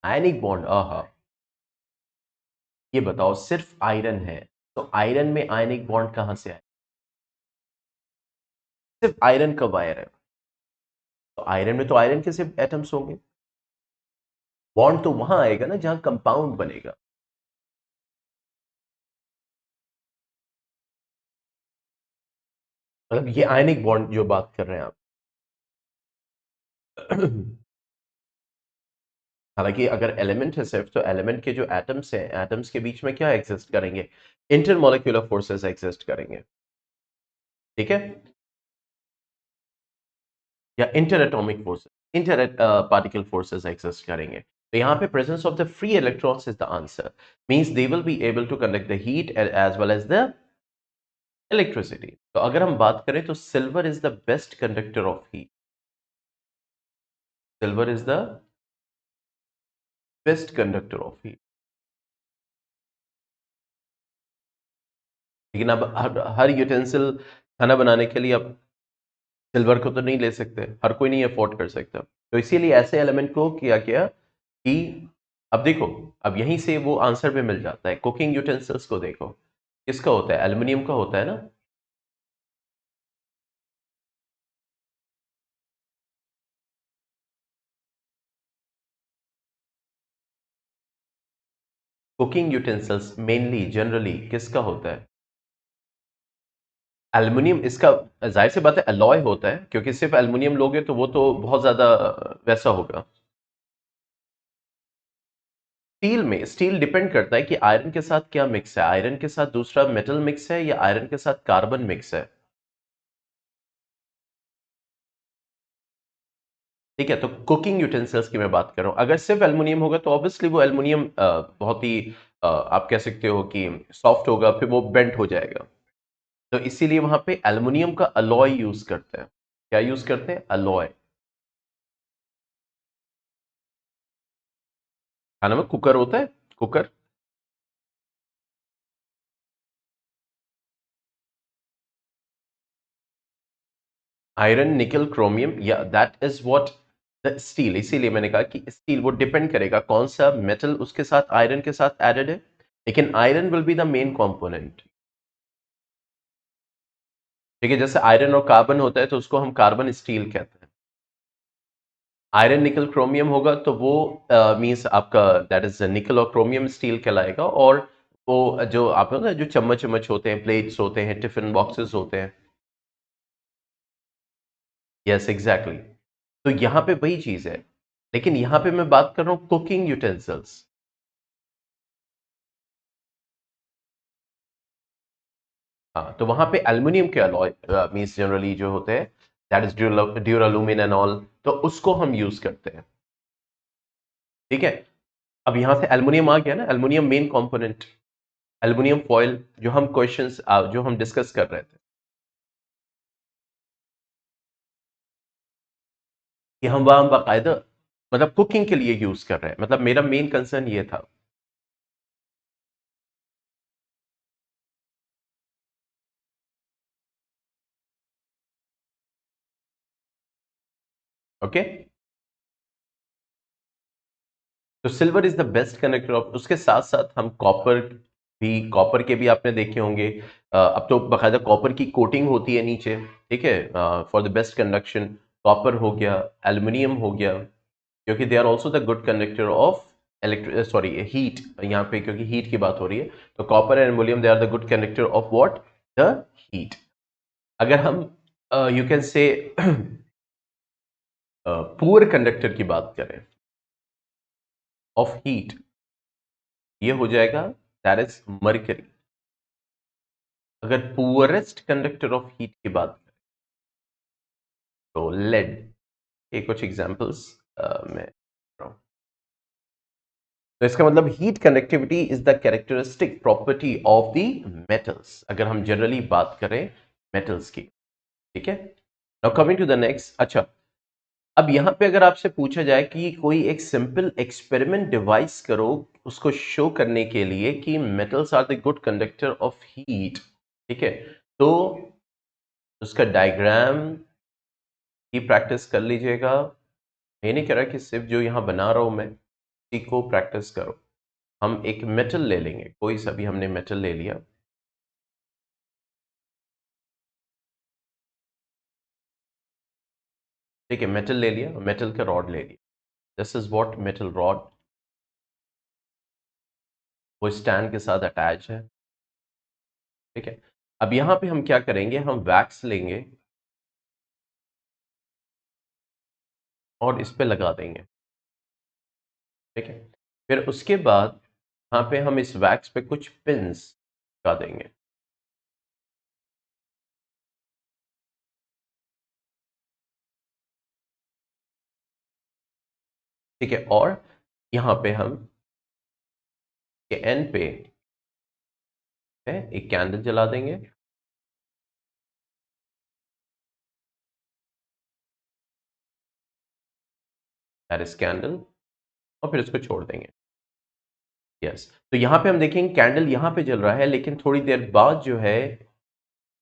आयनिक बॉन्ड, आहा, ये बताओ सिर्फ आयरन है, तो आयरन में आयनिक बॉन्ड कहां से आए? सिर्फ आयरन का वायर है, तो आयरन में तो आयरन के सिर्फ एटम्स होंगे। बॉन्ड तो वहां आएगा ना जहां कंपाउंड बनेगा। मतलब ये आयनिक बॉन्ड जो बात कर रहे हैं आप। हालांकि अगर एलिमेंट है सिर्फ, तो एलिमेंट के जो एटम्स हैं, एटम्स के बीच में क्या एग्जिस्ट करेंगे? इंटरमोलिक्यूलर फोर्सेस एग्जिस्ट करेंगे। ठीक है, या inter atomic forces, inter particle forces exist करेंगे। तो यहाँ पे presence of the free electrons is the answer, means they will be able to conduct the heat as well as the electricity. तो अगर हम बात करें तो silver is the best conductor of heat. Silver is the best conductor of heat. लेकिन अब हर utensil खाना बनाने के लिए अब सिल्वर को तो नहीं ले सकते, हर कोई नहीं अफोर्ड कर सकता। तो इसीलिए ऐसे एलिमेंट को किया गया कि, अब देखो, अब यहीं से वो आंसर भी मिल जाता है। कुकिंग यूटेंसिल्स को देखो, किसका होता है? एल्युमिनियम का होता है ना। कुकिंग यूटेंसिल्स मेनली जनरली किसका होता है? एल्युमिनियम। इसका जाहिर सी बात है अलॉय होता है, क्योंकि सिर्फ एल्युमिनियम लोगे तो वो तो बहुत ज्यादा वैसा होगा। स्टील में, स्टील डिपेंड करता है कि आयरन के साथ क्या मिक्स है, आयरन के साथ दूसरा मेटल मिक्स है या आयरन के साथ कार्बन मिक्स है। ठीक है, तो कुकिंग यूटेंसिल्स की मैं बात कर रहा हूं। अगर सिर्फ एल्युमिनियम होगा तो ऑब्वियसली वो एल्युमिनियम बहुत ही आप कह सकते हो कि सॉफ्ट होगा, फिर वो बेंट हो जाएगा। तो इसीलिए वहां पे एल्युमिनियम का अलॉय यूज करते हैं। क्या यूज करते हैं? अलॉय। खाना में कुकर होता है, कुकर। आयरन, निकल, क्रोमियम, या that is what the steel. इसीलिए मैंने कहा कि स्टील, वो डिपेंड करेगा कौन सा मेटल उसके साथ, आयरन के साथ एडेड है, लेकिन iron will be the main component. ठीक है, जैसे आयरन और कार्बन होता है तो उसको हम कार्बन स्टील कहते हैं। आयरन, निकल, क्रोमियम होगा तो वो मींस आपका दैट इज निकल और क्रोमियम स्टील कहलाएगा। और वो जो आप ना, जो चम्मच चम्मच होते हैं, प्लेट्स होते हैं, टिफिन बॉक्सेस होते हैं। Yes exactly. तो यहां पे वही चीज है, लेकिन यहां पे मैं बात कर रहा हूं कुकिंग यूटेंसिल्स। हाँ, तो वहां पे एल्युमिनियम के अलॉय मींस जनरली जो होते हैं, that is duralumin and all, तो उसको हम यूज करते हैं। ठीक है, अब यहां से एल्युमिनियम आ गया ना, aluminium main component. Aluminium foil, जो हम क्वेश्चंस जो हम डिस्कस कर रहे थे, कि हम वहां बाकायदा मतलब कुकिंग के लिए यूज कर रहे हैं, मतलब मेरा मेन कंसर्न ये था। ओके, तो silver is the best conductor of, उसके साथ साथ हम कॉपर भी, कॉपर के भी आपने देखे होंगे। अब तो बाकायदा कॉपर की कोटिंग होती है नीचे। ठीक है, for the best conduction copper हो गया, एल्युमिनियम हो गया, क्योंकि they are also the good conductor of electric, sorry heat, यहाँ पे क्योंकि हीट की बात हो रही है। तो copper and aluminium they are the good conductor of what? The heat. अगर हम you can say poor conductor की बात करें ऑफ हीट, ये हो जाएगा दैट इज मरकरी। अगर पुअरेस्ट कंडक्टर ऑफ हीट की बात करें तो लेड। ये कुछ एग्जांपल्स मैं कर रहा हूं। तो इसका मतलब heat conductivity is the characteristic property of the metals, अगर हम जनरली बात करें मेटल्स की। ठीक है, now coming to the next. अच्छा, अब यहां पे अगर आपसे पूछा जाए कि कोई एक सिंपल एक्सपेरिमेंट डिवाइस करो उसको शो करने के लिए कि metals are the good conductor of heat, ठीक है, तो उसका डायग्राम की प्रैक्टिस कर लीजिएगा। ये नहीं कह रहा कि सिर्फ जो यहां बना रहा हूं मैं उसी को प्रैक्टिस करो। हम एक मेटल ले लेंगे, कोई सा भी हमने मेटल ले लिया। ठीक है, मेटल ले लिया, मेटल का रॉड ले लिया। This is what metal rod, वो स्टैंड के साथ अटैच है। ठीक है, अब यहां पे हम क्या करेंगे, हम वैक्स लेंगे और इस पे लगा देंगे। ठीक है, फिर उसके बाद यहाँ पे हम इस वैक्स पे कुछ पिंस लगा देंगे। ठीक है, और यहाँ पे हम के एंड पे है एक कैंडल जला देंगे। दैट इज कैंडल, और फिर इसको छोड़ देंगे। यस, तो यहाँ पे हम देखेंगे कैंडल यहाँ पे जल रहा है, लेकिन थोड़ी देर बाद जो है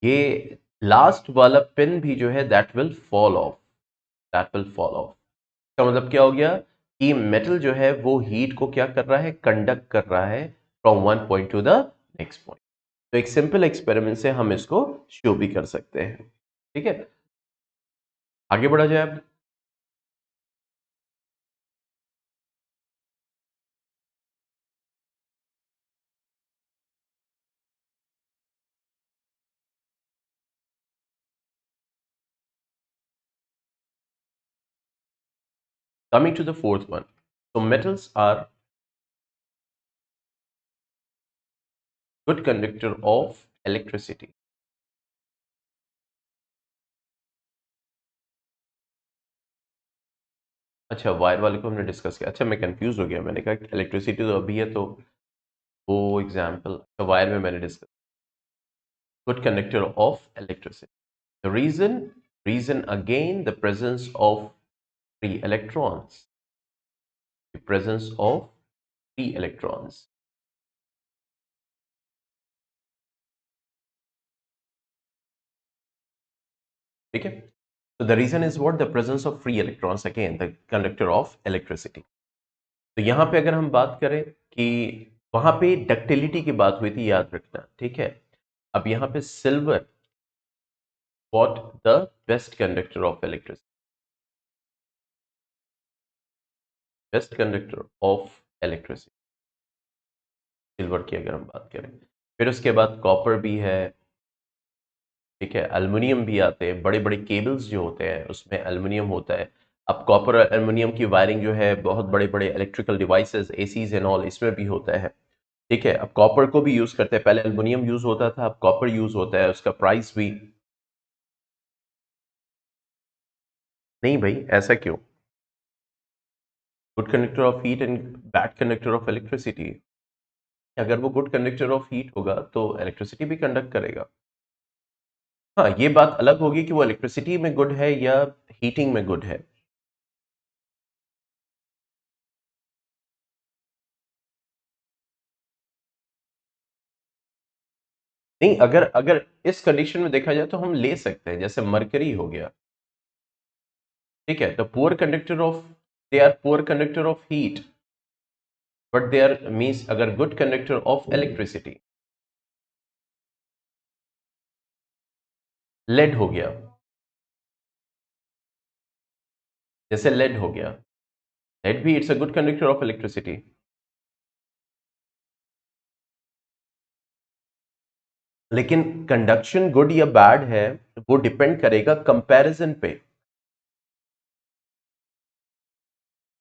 ये लास्ट वाला पिन भी जो है that will fall of, that will fall of. इसका मतलब क्या हो गया कि मेटल जो है वो हीट को क्या कर रहा है, कंडक्ट कर रहा है from one point two the next point. तो एक सिंपल एक्सपेरिमेंट से हम इसको शो भी कर सकते हैं। ठीक है, आगे बढ़ा जाए अब। Coming to the fourth one. So metals are good conductor of electricity. अच्छा, वायर वाले को हमने डिस्कस किया। अच्छा, मैं कंफ्यूज हो गया, मैंने कहा इलेक्ट्रिसिटी तो अभी है, तो वो एग्जाम्पल वायर में मैंने discuss. Good conductor of electricity, the reason again the presence of free electrons, the presence of free electrons. ठीक है, तो the reason is what, the presence of free electrons, again the conductor of electricity. तो यहां पे अगर हम बात करें कि वहां पे डक्टिलिटी की बात हुई थी, याद रखना। ठीक है, अब यहां पे silver what, the best conductor of electricity, best conductor of electricity, silver की अगर हम बात करें। फिर उसके बाद कॉपर भी है। ठीक है, एल्युमिनियम भी आते हैं, बड़े बड़े केबल्स जो होते हैं उसमें एल्युमिनियम होता है। अब कॉपर और एल्युमिनियम की वायरिंग जो है बहुत बड़े बड़े electrical devices, ACs and all, इसमें भी होता है। ठीक है, अब कॉपर को भी यूज करते हैं, पहले एल्युमिनियम यूज होता था, अब कॉपर यूज होता है, उसका प्राइस भी। नहीं भाई, ऐसा क्यों? Good conductor of heat and bad conductor of electricity. अगर वो गुड कंडक्टर ऑफ हीट होगा तो इलेक्ट्रिसिटी भी कंडक्ट करेगा। हाँ, ये बात अलग होगी कि वो इलेक्ट्रिसिटी में गुड है या हीटिंग में गुड है। नहीं, अगर अगर इस कंडीशन में देखा जाए तो हम ले सकते हैं, जैसे मरकरी हो गया। ठीक है, तो poor conductor of, they are poor conductor of heat, but they are means अगर good conductor of electricity. Lead हो गया, जैसे लेड हो गया, लेड भी it's a good conductor of electricity. लेकिन कंडक्शन गुड या बैड है वो डिपेंड करेगा कंपैरिजन पे।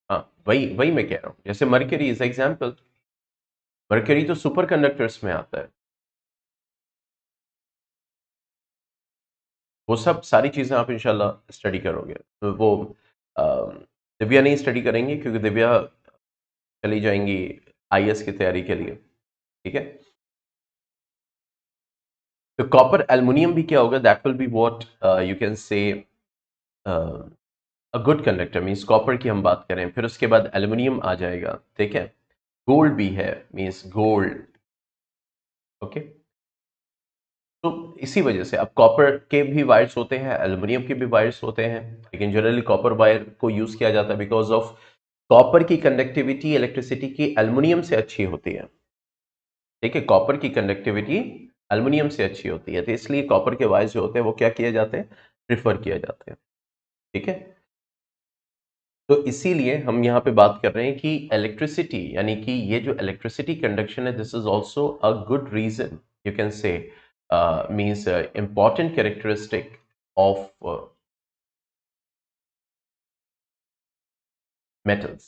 हाँ, वही वही मैं कह रहा हूं, जैसे मर्क्यूरी इज एग्जांपल, मर्क्यूरी तो सुपर कंडक्टर्स में आता है। वो सब सारी चीजें आप इंशाल्लाह स्टडी करोगे, तो वो अ, दिव्या नहीं स्टडी करेंगी क्योंकि दिव्या चली जाएंगी आईएएस की तैयारी के लिए। ठीक है, तो कॉपर एल्युमिनियम भी क्या होगा, that will be what you can से अ गुड कंडक्टर, मीन्स कॉपर की हम बात करें, फिर उसके बाद एल्युमिनियम आ जाएगा। ठीक है, गोल्ड भी है, मीन्स गोल्ड। ओके, तो इसी वजह से अब कॉपर के भी वायर्स होते हैं, एल्युमिनियम के भी वायर्स होते हैं, लेकिन जनरली कॉपर वायर को यूज किया जाता है बिकॉज ऑफ कॉपर की कंडक्टिविटी इलेक्ट्रिसिटी की एल्युमिनियम से अच्छी होती है। ठीक है, कॉपर की कंडक्टिविटी एल्युमिनियम से अच्छी होती है, तो इसलिए कॉपर के वायर्स जो होते हैं वो क्या किए जाते हैं, प्रिफर किए जाते हैं। ठीक है, तो इसीलिए हम यहाँ पे बात कर रहे हैं कि इलेक्ट्रिसिटी, यानी कि ये जो इलेक्ट्रिसिटी कंडक्शन है, this is also a good reason, you can say means important characteristic of metals.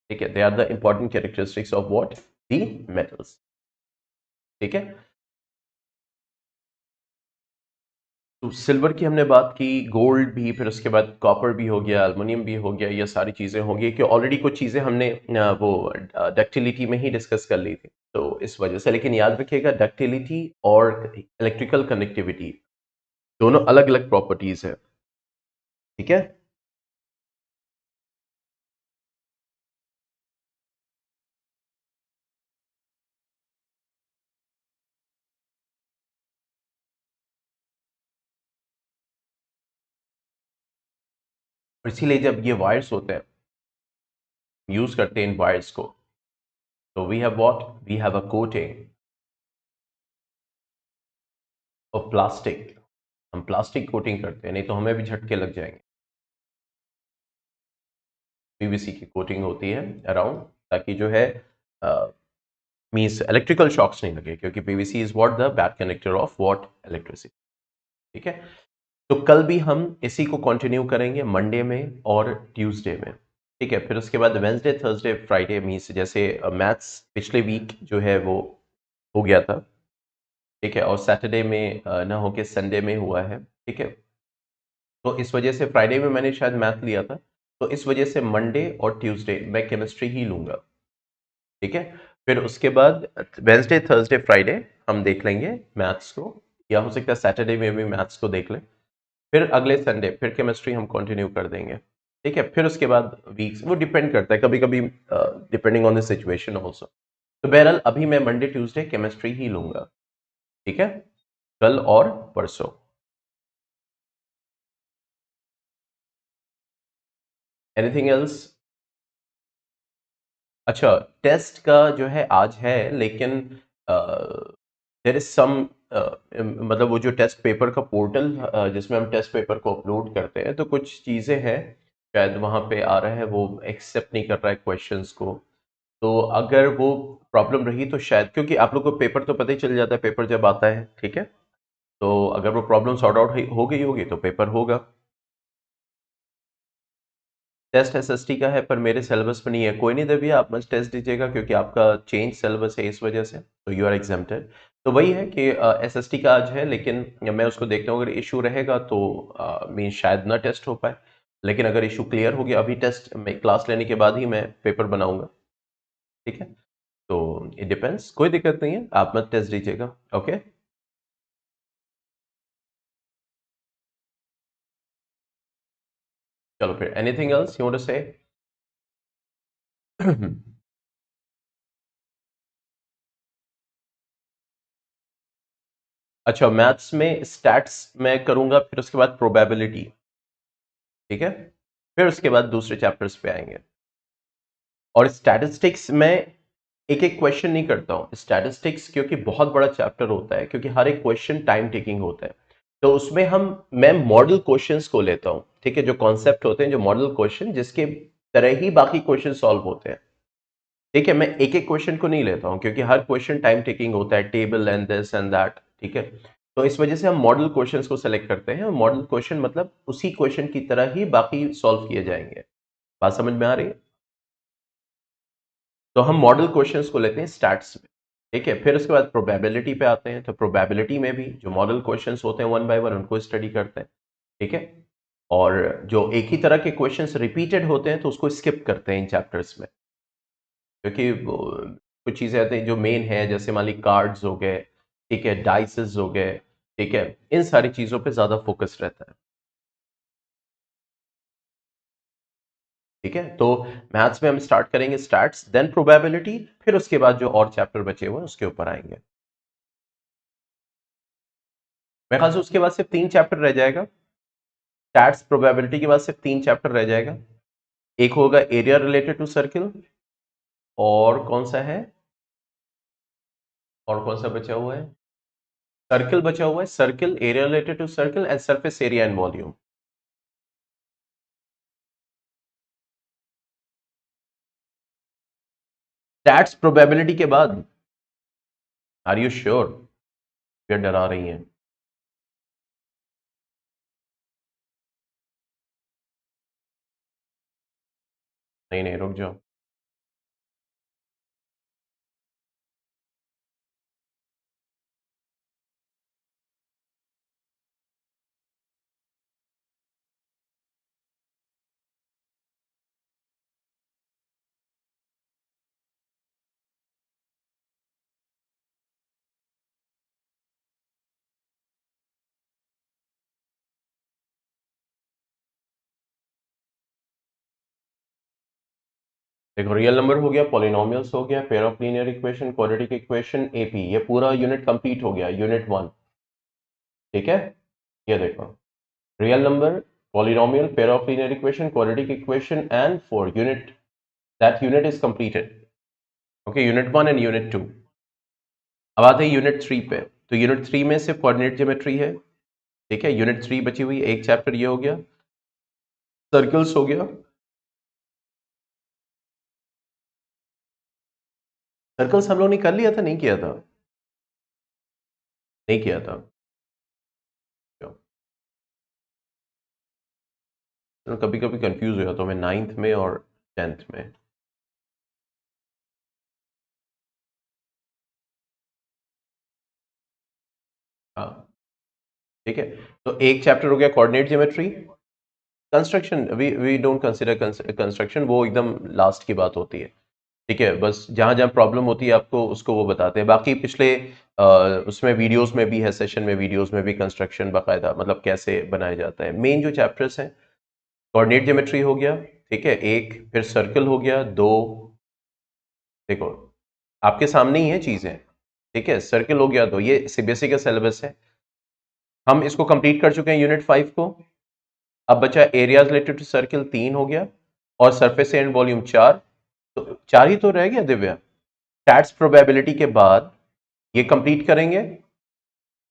ठीक है, they are the important characteristics of what, the metals. ठीक है, तो सिल्वर की हमने बात की, गोल्ड भी, फिर उसके बाद कॉपर भी हो गया, अल्युमिनियम भी हो गया, ये सारी चीजें होंगी कि ऑलरेडी कुछ चीजें हमने वो डक्टिलिटी में ही डिस्कस कर ली थी, तो इस वजह से। लेकिन याद रखिएगा, डक्टिलिटी और इलेक्ट्रिकल कनेक्टिविटी दोनों अलग अलग प्रॉपर्टीज है। ठीक है, और इसीलिए जब ये वायर्स होते हैं, यूज करते हैं इन वायर्स को, तो we have what, we have a coating of plastic. हम प्लास्टिक कोटिंग करते हैं, नहीं तो हमें भी झटके लग जाएंगे। पीवीसी की कोटिंग होती है अराउंड, ताकि जो है मींस इलेक्ट्रिकल शॉक्स नहीं लगे, क्योंकि PVC is what, the bad connector of what, electricity. ठीक है, तो कल भी हम इसी को कंटिन्यू करेंगे, मंडे में और ट्यूसडे में। ठीक है, फिर उसके बाद वेंसडे, थर्सडे, फ्राइडे, मींस जैसे मैथ्स पिछले वीक जो है वो हो गया था। ठीक है, और सैटरडे में ना होके संडे में हुआ है। ठीक है, तो इस वजह से फ्राइडे में मैंने शायद मैथ लिया था, तो इस वजह से मंडे और ट्यूसडे मैं केमिस्ट्री ही लूंगा। ठीक है, फिर उसके बाद वेंसडे, थर्सडे, फ्राइडे हम देख लेंगे मैथ्स को, या हो सकता है सैटरडे में भी मैथ्स को देख लें। फिर अगले संडे फिर केमिस्ट्री हम कंटिन्यू कर देंगे। ठीक है, फिर उसके बाद वीक्स वो डिपेंड करता है, कभी कभी depending on the situation also. तो बहरहाल अभी मैं मंडे ट्यूसडे केमिस्ट्री ही लूंगा। ठीक है, कल और परसों। Anything else? अच्छा, टेस्ट का जो है आज है, लेकिन देर इज सम, मतलब वो जो टेस्ट पेपर का पोर्टल जिसमें हम टेस्ट पेपर को अपलोड करते हैं, तो कुछ चीज़ें हैं शायद वहाँ पे आ रहा है, वो एक्सेप्ट नहीं कर रहा है क्वेश्चंस को। तो अगर वो प्रॉब्लम रही तो शायद, क्योंकि आप लोग को पेपर तो पता ही चल जाता है पेपर जब आता है। ठीक है, तो अगर वो प्रॉब्लम सॉर्ट आउट हो गई होगी तो पेपर होगा। टेस्ट एसएसटी का है, पर मेरे सिलेबस में नहीं है। कोई नहीं देवी, आप मस्त टेस्ट दीजिएगा, क्योंकि आपका चेंज सिलेबस है इस वजह से, तो यू आर एग्जाम्प्टेड। तो वही है कि एसएसटी का आज है, लेकिन मैं उसको देखता हूँ, अगर इशू रहेगा तो मीन शायद ना टेस्ट हो पाए। लेकिन अगर इशू क्लियर हो गया, अभी टेस्ट मैं क्लास लेने के बाद ही मैं पेपर बनाऊंगा। ठीक है, तो इट डिपेंड्स, कोई दिक्कत नहीं है, आप मत टेस्ट दीजिएगा। ओके, चलो फिर, anything else you want to say? अच्छा, मैथ्स में स्टैट्स मैं करूंगा, फिर उसके बाद प्रोबेबिलिटी। ठीक है, फिर उसके बाद दूसरे चैप्टर्स पे आएंगे। और स्टैटिस्टिक्स में एक एक क्वेश्चन नहीं करता हूं स्टैटिस्टिक्स, क्योंकि बहुत बड़ा चैप्टर होता है, क्योंकि हर एक क्वेश्चन टाइम टेकिंग होता है। तो उसमें मैं मॉडल क्वेश्चंस को लेता हूं। ठीक है, जो कॉन्सेप्ट होते हैं, जो मॉडल क्वेश्चन जिसके तरह ही बाकी क्वेश्चन सॉल्व होते हैं। ठीक है, मैं एक एक क्वेश्चन को नहीं लेता हूं, क्योंकि हर क्वेश्चन टाइम टेकिंग होता है, table and this and that. ठीक है, तो इस वजह से हम मॉडल क्वेश्चंस को सेलेक्ट करते हैं, और मॉडल क्वेश्चन मतलब उसी क्वेश्चन की तरह ही बाकी सॉल्व किए जाएंगे। बात समझ में आ रही है? तो हम मॉडल क्वेश्चंस को लेते हैं स्टैट्स में। ठीक है, फिर उसके बाद प्रोबेबिलिटी पे आते हैं, तो प्रोबेबिलिटी में भी जो मॉडल क्वेश्चंस होते हैं वन बाय वन उनको स्टडी करते हैं। ठीक है, और जो एक ही तरह के क्वेश्चंस रिपीटेड होते हैं तो उसको स्किप करते हैं इन चैप्टर्स में, क्योंकि कुछ चीजें आती हैं जो मेन है, जैसे मान ली कार्ड्स हो गए, ठीक है, डाइसेस हो गए। ठीक है, इन सारी चीजों पे ज्यादा फोकस रहता है। ठीक है, तो मैथ्स में हम स्टार्ट करेंगे स्टैट्स, देन प्रोबेबिलिटी, फिर उसके बाद जो और चैप्टर बचे हुए हैं उसके ऊपर आएंगे। मेरे ख्याल से उसके बाद सिर्फ 3 चैप्टर रह जाएगा। स्टैट्स प्रोबेबिलिटी के बाद सिर्फ 3 चैप्टर रह जाएगा। एक होगा एरिया रिलेटेड टू सर्किल, और कौन सा है, और कौन सा बचा हुआ है, सर्किल बचा हुआ है, circle, area related to circle and surface area and volume. Stats probability के बाद, आर यू श्योर, क्या डरा रही हैं? नहीं नहीं, रुक जाओ। देखो, रियल नंबर हो गया, पॉलिनोमियल्स हो गया, pair of linear equation, quadratic equation, AP, ये पूरा यूनिट कंप्लीट हो गया, यूनिट 1। ठीक है, ये देखो, real number, polynomial, pair of linear equation, quadratic equation and 4 unit, that unit is completed. Okay, unit 1 and unit 2। अब आते हैं यूनिट 3 पे। तो यूनिट 3 में सिर्फ कोऑर्डिनेट ज्योमेट्री है। ठीक है, यूनिट 3 बची हुई, एक चैप्टर ये हो गया, सर्कल्स हो गया। सर्कल्स हम लोग ने कर लिया था, नहीं किया था? नहीं किया था। तो कभी कभी कंफ्यूज हो जाता हूँ मैं, 9th में और 10th में। हाँ, ठीक है। तो एक चैप्टर हो गया coordinate geometry. Construction, we don't consider construction, वो एकदम लास्ट की बात होती है। ठीक है, बस जहां जहां प्रॉब्लम होती है आपको उसको वो बताते हैं। बाकी पिछले उसमें वीडियोस में भी है, सेशन में वीडियोस में भी कंस्ट्रक्शन बाकायदा मतलब कैसे बनाया जाता है। मेन जो चैप्टर्स हैं, कोऑर्डिनेट ज्योमेट्री हो गया, ठीक है, एक, फिर सर्कल हो गया, दो। देखो, आपके सामने ही है चीजें। ठीक है, सर्कल हो गया, दो, ये सीबीएसई का सिलेबस है। हम इसको कंप्लीट कर चुके हैं यूनिट 5 को। अब बचा एरियाज रिलेटेड टू सर्किल, 3 हो गया, और सरफेस एंड वॉल्यूम 4। तो 4 ही तो रह गया दिव्या। स्टैट्स प्रोबेबिलिटी के बाद ये कंप्लीट करेंगे,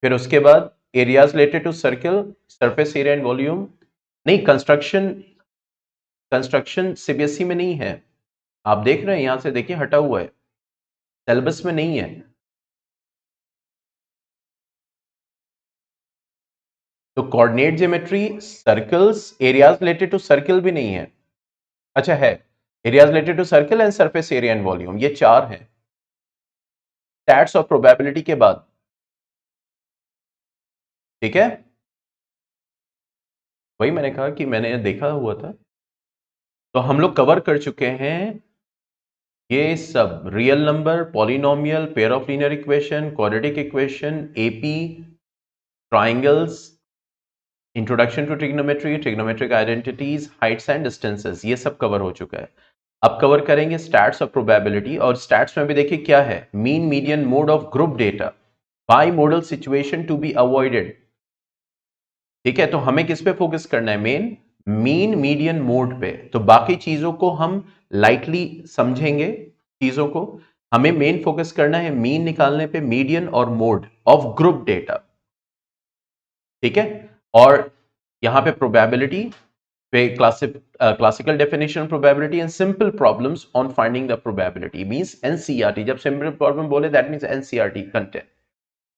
फिर उसके बाद areas related to circle, surface area and volume. नहीं, कंस्ट्रक्शन, कंस्ट्रक्शन सीबीएसई में नहीं है। आप देख रहे हैं, यहां से देखिए, हटा हुआ है, सिलेबस में नहीं है। तो coordinate geometry, circles, areas related to circle भी नहीं है। अच्छा है, areas related to circle and surface area and volume, ये 4 हैं स्टैट्स और प्रोबेबिलिटी के बाद। ठीक है, वही मैंने कहा कि मैंने देखा हुआ था। तो हम लोग कवर कर चुके हैं ये सब, real number, polynomial, pair of linear equation, quadratic equation, AP, triangles, introduction to trigonometry, trigonometric identities, heights and distances, ये सब कवर हो चुका है। अब कवर करेंगे स्टैट्स और प्रोबेबिलिटी। और स्टैट्स में भी देखिए क्या है, mean, median, mode of group data, bimodal situation to be avoided. ठीक है, तो हमें किस पे फोकस करना है, मेन, मीन, मीडियन, मोड पे। तो बाकी चीजों को हम लाइटली समझेंगे, चीजों को। हमें मेन फोकस करना है मीन निकालने पे, मीडियन और मोड ऑफ ग्रुप डेटा। ठीक है, और यहां पे प्रोबेबिलिटी पे classical definition probability and simple problems on finding the probability, means NCERT. जब सिंपल प्रॉब्लम बोले दैट मींस एनसीईआरटी कंटेंट।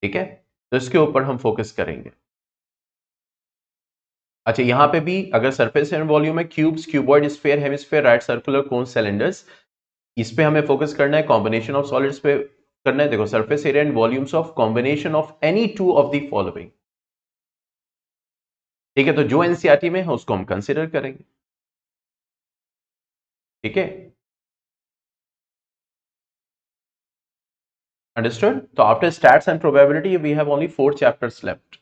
ठीक है, तो इसके ऊपर हम फोकस करेंगे। अच्छा, यहां पे भी अगर सरफेस एंड वॉल्यूम है, cubes, cuboid, sphere, hemisphere, right circular, cone, cylinders, इस पे हमें फोकस करना है। कॉम्बिनेशन ऑफ सॉलिड्स पे करना है। देखो, surface area and volumes of combination of any two of the following. ठीक है, तो जो एनसीईआरटी में है उसको हम कंसिडर करेंगे। ठीक है, अंडरस्टूड। तो after stats and probability we have only 4 chapters left,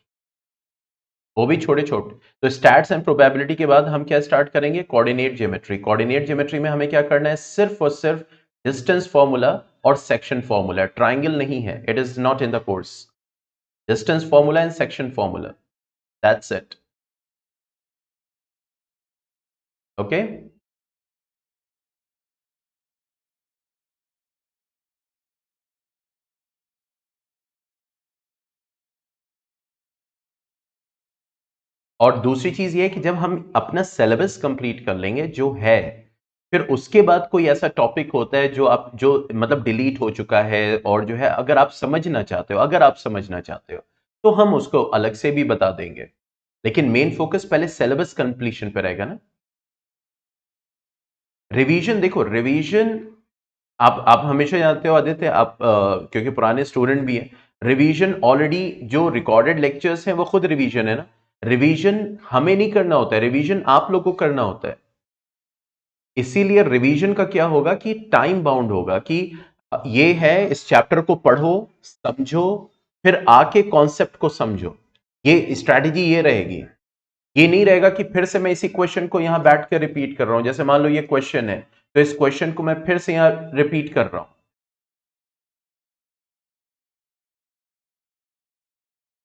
वो भी छोटे छोटे। तो स्टैट्स एंड प्रोबेबिलिटी के बाद हम क्या स्टार्ट करेंगे, कोऑर्डिनेट ज्योमेट्री। कोऑर्डिनेट ज्योमेट्री में हमें क्या करना है, सिर्फ और सिर्फ डिस्टेंस फॉर्मूला और सेक्शन फॉर्मूला। ट्राइंगल नहीं है, it is not in the course. Distance formula and section formula, that's it. Okay, और दूसरी चीज ये है कि जब हम अपना सिलेबस कंप्लीट कर लेंगे जो है, फिर उसके बाद कोई ऐसा टॉपिक होता है जो आप जो मतलब डिलीट हो चुका है और जो है अगर आप समझना चाहते हो तो हम उसको अलग से भी बता देंगे, लेकिन मेन फोकस पहले सिलेबस कंप्लीशन पे रहेगा ना। रिवीजन देखो, रिवीजन आप हमेशा जानते हो आदित्य, आप क्योंकि पुराने स्टूडेंट भी हैं, रिवीजन ऑलरेडी जो रिकॉर्डेड लेक्चर्स हैं वो खुद रिवीजन है ना। रिवीजन हमें नहीं करना होता है, रिवीजन आप लोग को करना होता है। इसीलिए रिवीजन का क्या होगा कि टाइम बाउंड होगा कि ये है, इस चैप्टर को पढ़ो, समझो, फिर आके कॉन्सेप्ट को समझो। ये स्ट्रैटेजी ये रहेगी। ये नहीं रहेगा कि फिर से मैं इसी क्वेश्चन को यहां बैठ कर रिपीट कर रहा हूं। जैसे मान लो ये क्वेश्चन है, तो इस क्वेश्चन को मैं फिर से यहां रिपीट कर रहा हूं।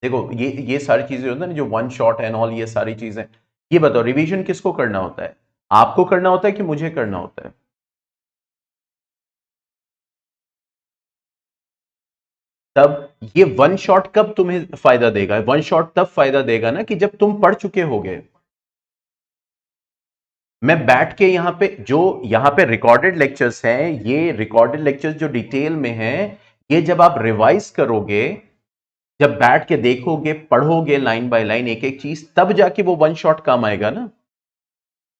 देखो ये सारी चीजें होती है ना, जो वन शॉट एंड ऑल, ये सारी चीजें। ये बताओ रिवीजन किसको करना होता है? आपको करना होता है कि मुझे करना होता है? तब ये वन शॉट कब तुम्हें फायदा देगा? वन शॉट तब फायदा देगा ना कि जब तुम पढ़ चुके होगे। मैं बैठ के यहां पे रिकॉर्डेड लेक्चर्स हैं, ये रिकॉर्डेड लेक्चर्स जो डिटेल में हैं, ये जब आप रिवाइज करोगे, जब बैठ के देखोगे, पढ़ोगे लाइन बाय लाइन एक एक चीज, तब जाके वो वन शॉट काम आएगा ना।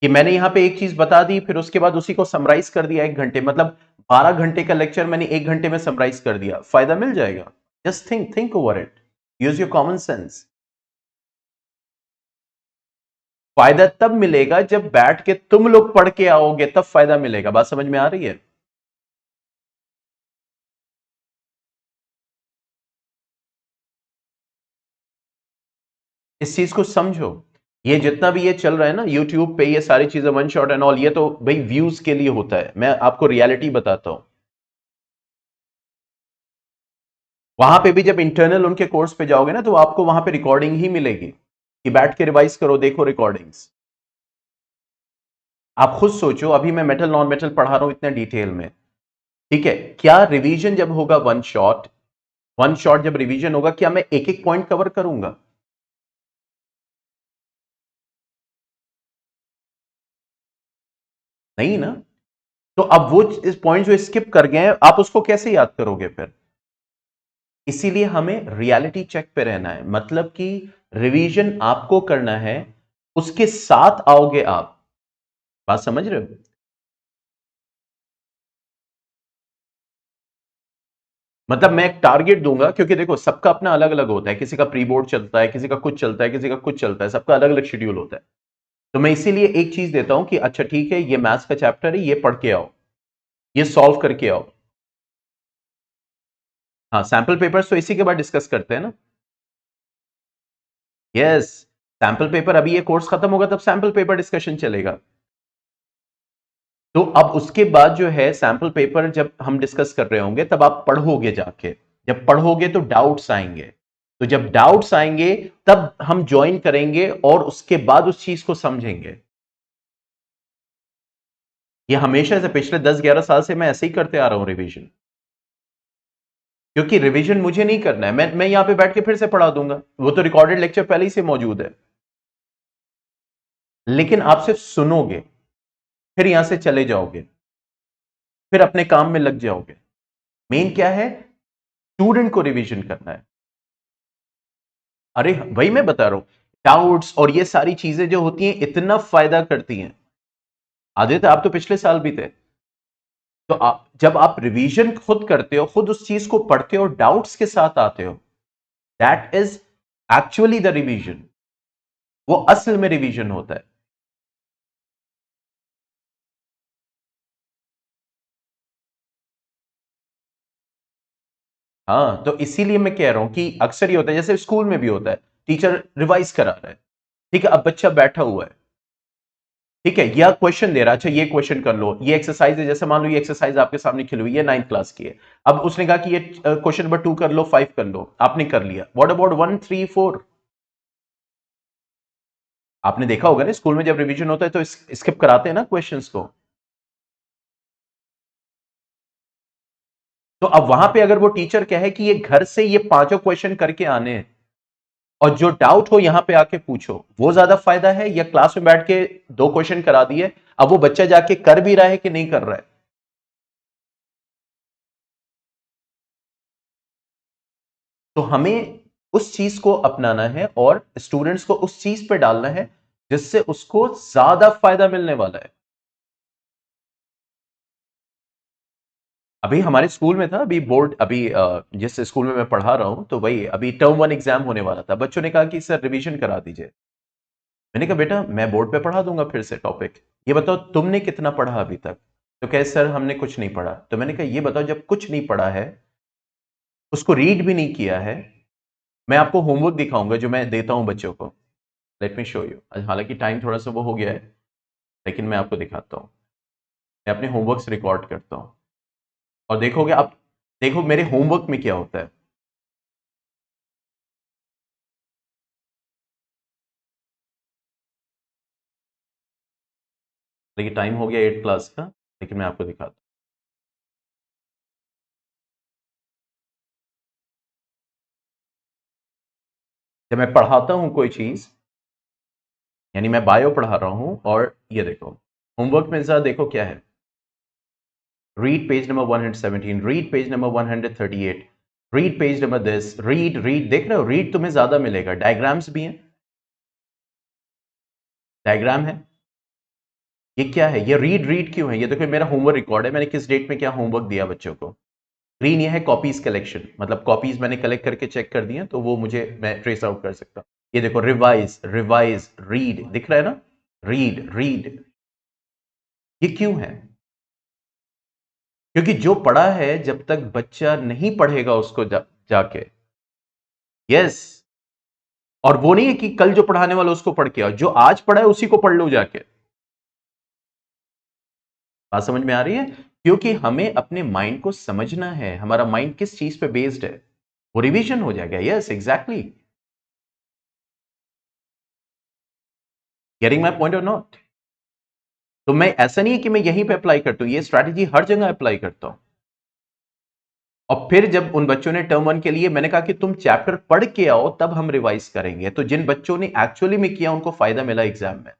कि मैंने यहां पे एक चीज बता दी, फिर उसके बाद उसी को समराइज कर दिया 1 घंटे, मतलब 12 घंटे का लेक्चर मैंने 1 घंटे में समराइज कर दिया, फायदा मिल जाएगा। Just think over it, use your common sense. फायदा तब मिलेगा जब बैठ के तुम लोग पढ़ के आओगे, तब फायदा मिलेगा। बात समझ में आ रही है? इस चीज को समझो। ये जितना भी ये चल रहा है ना यूट्यूब पे, ये सारी चीजें वन शॉट एंड ऑल, ये तो भाई व्यूज के लिए होता है। मैं आपको रियलिटी बताता हूं। वहां पे भी जब इंटरनल उनके कोर्स पे जाओगे ना, तो आपको वहां पे रिकॉर्डिंग ही मिलेगी कि बैठ के रिवाइज करो, देखो रिकॉर्डिंग्स। आप खुद सोचो, अभी मैं मेटल नॉन मेटल पढ़ा रहा हूं इतने डिटेल में, ठीक है? क्या रिवीजन जब होगा वन शॉट जब रिवीजन होगा, क्या मैं एक एक पॉइंट कवर करूंगा? नहीं ना। तो अब वो इस पॉइंट जो स्किप कर गए हैं, आप उसको कैसे याद करोगे फिर? इसीलिए हमें रियलिटी चेक पे रहना है, मतलब कि रिवीजन आपको करना है, उसके साथ आओगे आप। बात समझ रहे हो? मतलब मैं एक टारगेट दूंगा, क्योंकि देखो सबका अपना अलग अलग होता है, किसी का प्री बोर्ड चलता है, किसी का कुछ चलता है, किसी का कुछ चलता है, सबका अलग अलग शेड्यूल होता है। तो मैं इसीलिए एक चीज देता हूं कि अच्छा ठीक है, ये मैथ्स का चैप्टर है, ये पढ़ के आओ, ये सॉल्व करके आओ। हाँ, सैंपल पेपर्स तो इसी के बाद डिस्कस करते हैं ना। यस, सैंपल पेपर, अभी ये कोर्स खत्म होगा तब सैंपल पेपर डिस्कशन चलेगा। तो अब उसके बाद जो है सैंपल पेपर जब हम डिस्कस कर रहे होंगे, तब आप पढ़ोगे जाके। जब पढ़ोगे तो डाउट्स आएंगे, तो जब डाउट्स आएंगे तब हम ज्वाइन करेंगे और उसके बाद उस चीज को समझेंगे। ये हमेशा से पिछले 10-11 साल से मैं ऐसे ही करते आ रहा हूं रिवीजन। क्योंकि रिवीजन मुझे नहीं करना है, मैं यहां पे बैठ के फिर से पढ़ा दूंगा, वो तो रिकॉर्डेड लेक्चर पहले ही से मौजूद है। लेकिन आप सिर्फ सुनोगे, फिर यहां से चले जाओगे, फिर अपने काम में लग जाओगे। मेन क्या है? स्टूडेंट को रिवीजन करना है। अरे वही मैं बता रहा हूं, डाउट्स और ये सारी चीजें जो होती हैं इतना फायदा करती हैं। आदित्य आप तो पिछले साल भी थे। तो जब आप रिवीजन खुद करते हो, खुद उस चीज को पढ़ते हो, डाउट्स के साथ आते हो, that is actually the revision. वो असल में रिवीजन होता है। हाँ, तो इसीलिए मैं कह रहा हूं कि अक्सर ये होता है, जैसे स्कूल में भी होता है, टीचर रिवाइज करा रहा है, ठीक है, अब बच्चा बैठा हुआ है, ठीक है, या क्वेश्चन दे रहा है, अच्छा ये क्वेश्चन कर लो, ये एक्सरसाइज है, जैसे मान लो ये एक्सरसाइज आपके सामने खिली हुई है, 9th क्लास की है। अब उसने कहा कि ये क्वेश्चन नंबर 2 कर लो, 5 कर लो, आपने कर लिया, व्हाट अबाउट 1, 3, 4? आपने देखा होगा ना स्कूल में जब रिवीजन होता है तो स्किप कराते हैं ना क्वेश्चंस को। तो अब वहां पे अगर वो टीचर कहे कि ये घर से ये पांचों क्वेश्चन करके आने हैं, और जो डाउट हो यहां पे आके पूछो, वो ज्यादा फायदा है या क्लास में बैठ के 2 क्वेश्चन करा दिए, अब वो बच्चा जाके कर भी रहा है कि नहीं कर रहा है। तो हमें उस चीज को अपनाना है और स्टूडेंट्स को उस चीज पे डालना है जिससे उसको ज्यादा फायदा मिलने वाला है। अभी हमारे स्कूल में था, अभी बोर्ड, अभी जिस स्कूल में मैं पढ़ा रहा हूं, तो वही अभी टर्म 1 एग्जाम होने वाला था। बच्चों ने कहा कि सर रिवीजन करा दीजिए। मैंने कहा बेटा मैं बोर्ड पे पढ़ा दूंगा फिर से टॉपिक, ये बताओ तुमने कितना पढ़ा अभी तक। तो कहे सर हमने कुछ नहीं पढ़ा। तो मैंने कहा ये बताओ जब कुछ नहीं पढ़ा है, उसको रीड भी नहीं किया है, मैं आपको होमवर्क दिखाऊंगा जो मैं देता हूं बच्चों को। Let me show you. हालांकि टाइम थोड़ा सा वो हो गया है, लेकिन मैं आपको दिखाता हूँ। मैं अपने होमवर्क्स रिकॉर्ड करता हूँ और देखोगे आप, देखो मेरे होमवर्क में क्या होता है। देखिए टाइम हो गया 8 क्लास का, लेकिन मैं आपको दिखाता हूँ। जब मैं पढ़ाता हूँ कोई चीज, यानी मैं बायो पढ़ा रहा हूँ, और ये देखो होमवर्क में जरा देखो क्या है। Read page number 117, read page number 138, read page number this, read read, देख रहे हो रीड तुम्हें ज्यादा मिलेगा। डायग्राम्स भी हैं, डायग्राम है। ये क्या है, ये रीड रीड क्यों है, ये देखो मेरा होमवर्क रिकॉर्ड है, मैंने किस डेट में क्या होमवर्क दिया बच्चों को। ग्रीन ये है कॉपीज कलेक्शन, मतलब कॉपीज मैंने कलेक्ट करके चेक कर दी हैं, तो वो मुझे, मैं ट्रेस आउट कर सकता हूं। ये देखो रिवाइज रिवाइज रीड, दिख रहा है ना, रीड रीड। ये क्यों है, क्योंकि जो पढ़ा है जब तक बच्चा नहीं पढ़ेगा उसको जाके, यस। और वो नहीं है कि कल जो पढ़ाने वाला उसको पढ़ के आओ, जो आज पढ़ा है उसी को पढ़ लो जाके। बात समझ में आ रही है, क्योंकि हमें अपने माइंड को समझना है, हमारा माइंड किस चीज पे बेस्ड है, वो रिवीजन हो जाएगा। Yes exactly, getting my point और नॉट। तो मैं ऐसा नहीं है कि मैं यहीं पे अप्लाई करता हूं, ये स्ट्रैटेजी हर जगह अप्लाई करता हूं। और फिर जब उन बच्चों ने टर्म 1 के लिए मैंने कहा कि तुम चैप्टर पढ़ के आओ तब हम रिवाइज करेंगे, तो जिन बच्चों ने एक्चुअली में किया उनको फायदा मिला एग्जाम में,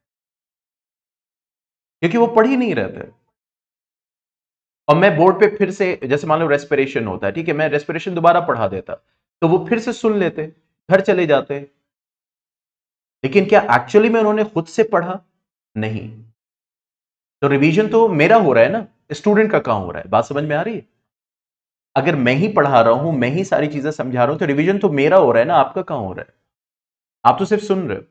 क्योंकि वो पढ़ ही नहीं रहे थे। और मैं बोर्ड पे फिर से, जैसे मान लो रेस्पिरेशन होता है, ठीक है, मैं रेस्पिरेशन दोबारा पढ़ा देता, तो वो फिर से सुन लेते, घर चले जाते। लेकिन क्या एक्चुअली में उन्होंने खुद से पढ़ा? नहीं। तो रिवीजन तो मेरा हो रहा है ना, स्टूडेंट का कहां हो रहा है। बात समझ में आ रही है? अगर मैं ही पढ़ा रहा हूं, मैं ही सारी चीजें समझा रहा हूं, तो रिवीजन तो मेरा हो रहा है ना, आपका कहां हो रहा है? आप तो सिर्फ सुन रहे हो,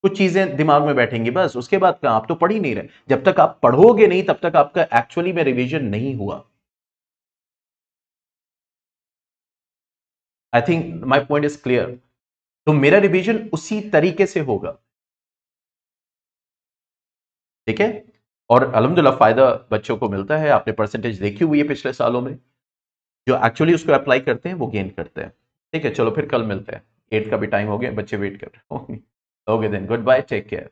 कुछ चीजें दिमाग में बैठेंगी बस, उसके बाद कहां, आप तो पढ़ ही नहीं रहे। जब तक आप पढ़ोगे नहीं तब तक आपका एक्चुअली में रिवीजन नहीं हुआ। I think my point is clear. तो मेरा रिवीजन उसी तरीके से होगा, ठीक है। और अल्हम्दुलिल्लाह फायदा बच्चों को मिलता है, आपने परसेंटेज देखी हुई है पिछले सालों में, जो एक्चुअली उसको अप्लाई करते हैं वो गेन करते हैं। ठीक है, चलो फिर कल मिलते हैं। 8 का भी टाइम हो गया, बच्चे वेट कर रहे होंगे। Okay then, goodbye, take care.